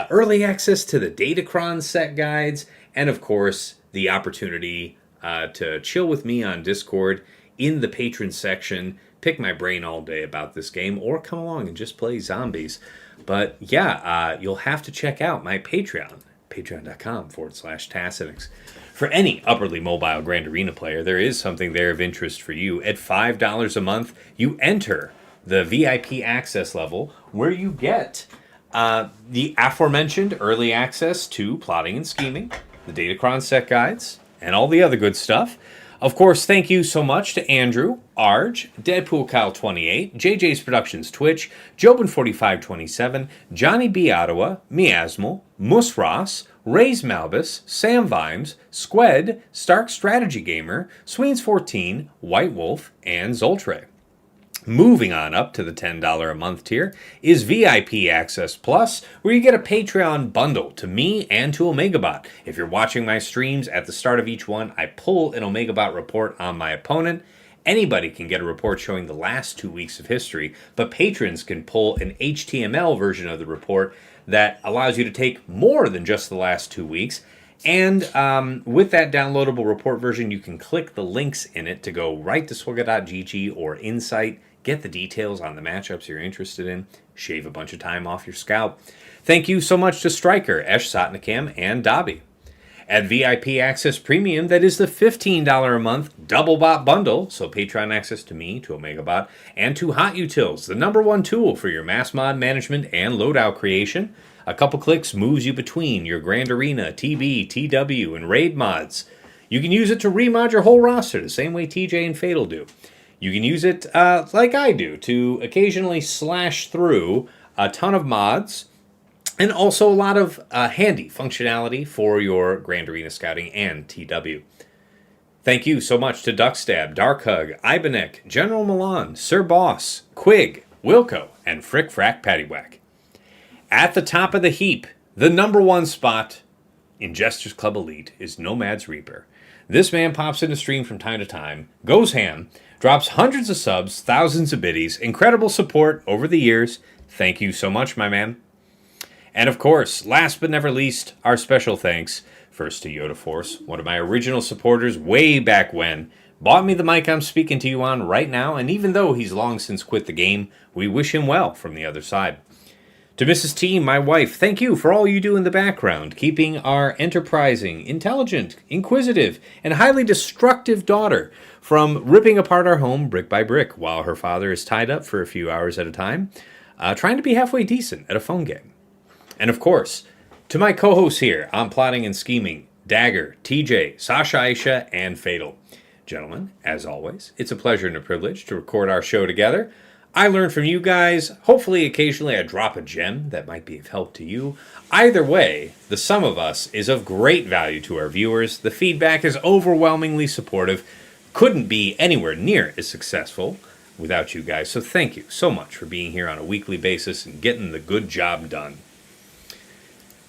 early access to the Datacron set guides, and of course, the opportunity to chill with me on Discord in the patron section, pick my brain all day about this game, or come along and just play zombies. But yeah, you'll have to check out my Patreon, patreon.com/Tassinix. For any upperly mobile Grand Arena player, there is something there of interest for you. At $5 a month, you enter the VIP access level, where you get the aforementioned early access to Plotting and Scheming, the Datacron set guides, and all the other good stuff. Of course, thank you so much to Andrew, Arj, Deadpool Kyle 28, JJ's Productions Twitch, Jobin4527, Johnny B. Ottawa, Miasmal, Mus Ross, Ray's Malbus, Sam Vimes, Squed, Stark Strategy Gamer, Sweens14, White Wolf, and Zoltre. Moving on up to the $10 a month tier is VIP Access Plus, where you get a Patreon bundle to me and to OmegaBot. If you're watching my streams, at the start of each one, I pull an OmegaBot report on my opponent. Anybody can get a report showing the last 2 weeks of history, but patrons can pull an HTML version of the report that allows you to take more than just the last 2 weeks. And with that downloadable report version, you can click the links in it to go right to swugga.gg or Insight, get the details on the matchups you're interested in, shave a bunch of time off your scalp. Thank you so much to Stryker, Esh Sotnikam, and Dobby. At VIP Access Premium, that is the $15 a month double bot bundle, so Patreon access to me, to OmegaBot, and to Hot Utils, the #1 tool for your mass mod management and loadout creation. A couple clicks moves you between your Grand Arena, TB, TW, and Raid mods. You can use it to remod your whole roster the same way TJ and Fatal do. You can use it, like I do, to occasionally slash through a ton of mods, and also a lot of handy functionality for your Grand Arena Scouting and TW. Thank you so much to Duckstab, Darkhug, Ibanec, General Milan, Sir Boss, Quig, Wilco, and Frick Frack Paddywhack. At the top of the heap, the #1 spot in Jester's Club Elite is Nomad's Reaper. This man pops into stream from time to time, goes ham, drops hundreds of subs, thousands of biddies, incredible support over the years. Thank you so much, my man. And of course, last but never least, our special thanks first to Yoda Force, one of my original supporters way back when, bought me the mic I'm speaking to you on right now, and even though he's long since quit the game, we wish him well from the other side. To Mrs. T, my wife, thank you for all you do in the background, keeping our enterprising, intelligent, inquisitive, and highly destructive daughter from ripping apart our home brick by brick while her father is tied up for a few hours at a time, trying to be halfway decent at a phone game. And of course, to my co-hosts here on Plotting and Scheming, Dagger, TJ, Sasha Aisha, and Fatal. Gentlemen, as always, it's a pleasure and a privilege to record our show together. I learn from you guys. Hopefully, occasionally I drop a gem that might be of help to you. Either way, the sum of us is of great value to our viewers. The feedback is overwhelmingly supportive. Couldn't be anywhere near as successful without you guys. So thank you so much for being here on a weekly basis and getting the good job done.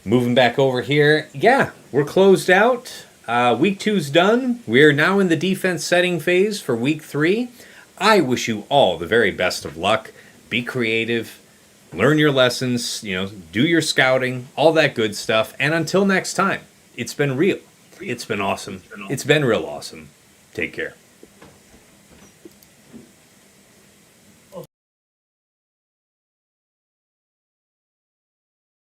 Moving back over here, yeah, we're closed out. Week 2's done. We're now in the defense setting phase for week 3. I wish you all the very best of luck. Be creative. learn your lessons, do your scouting, all that good stuff. And until next time, it's been real. It's been awesome. It's been real awesome. Take care.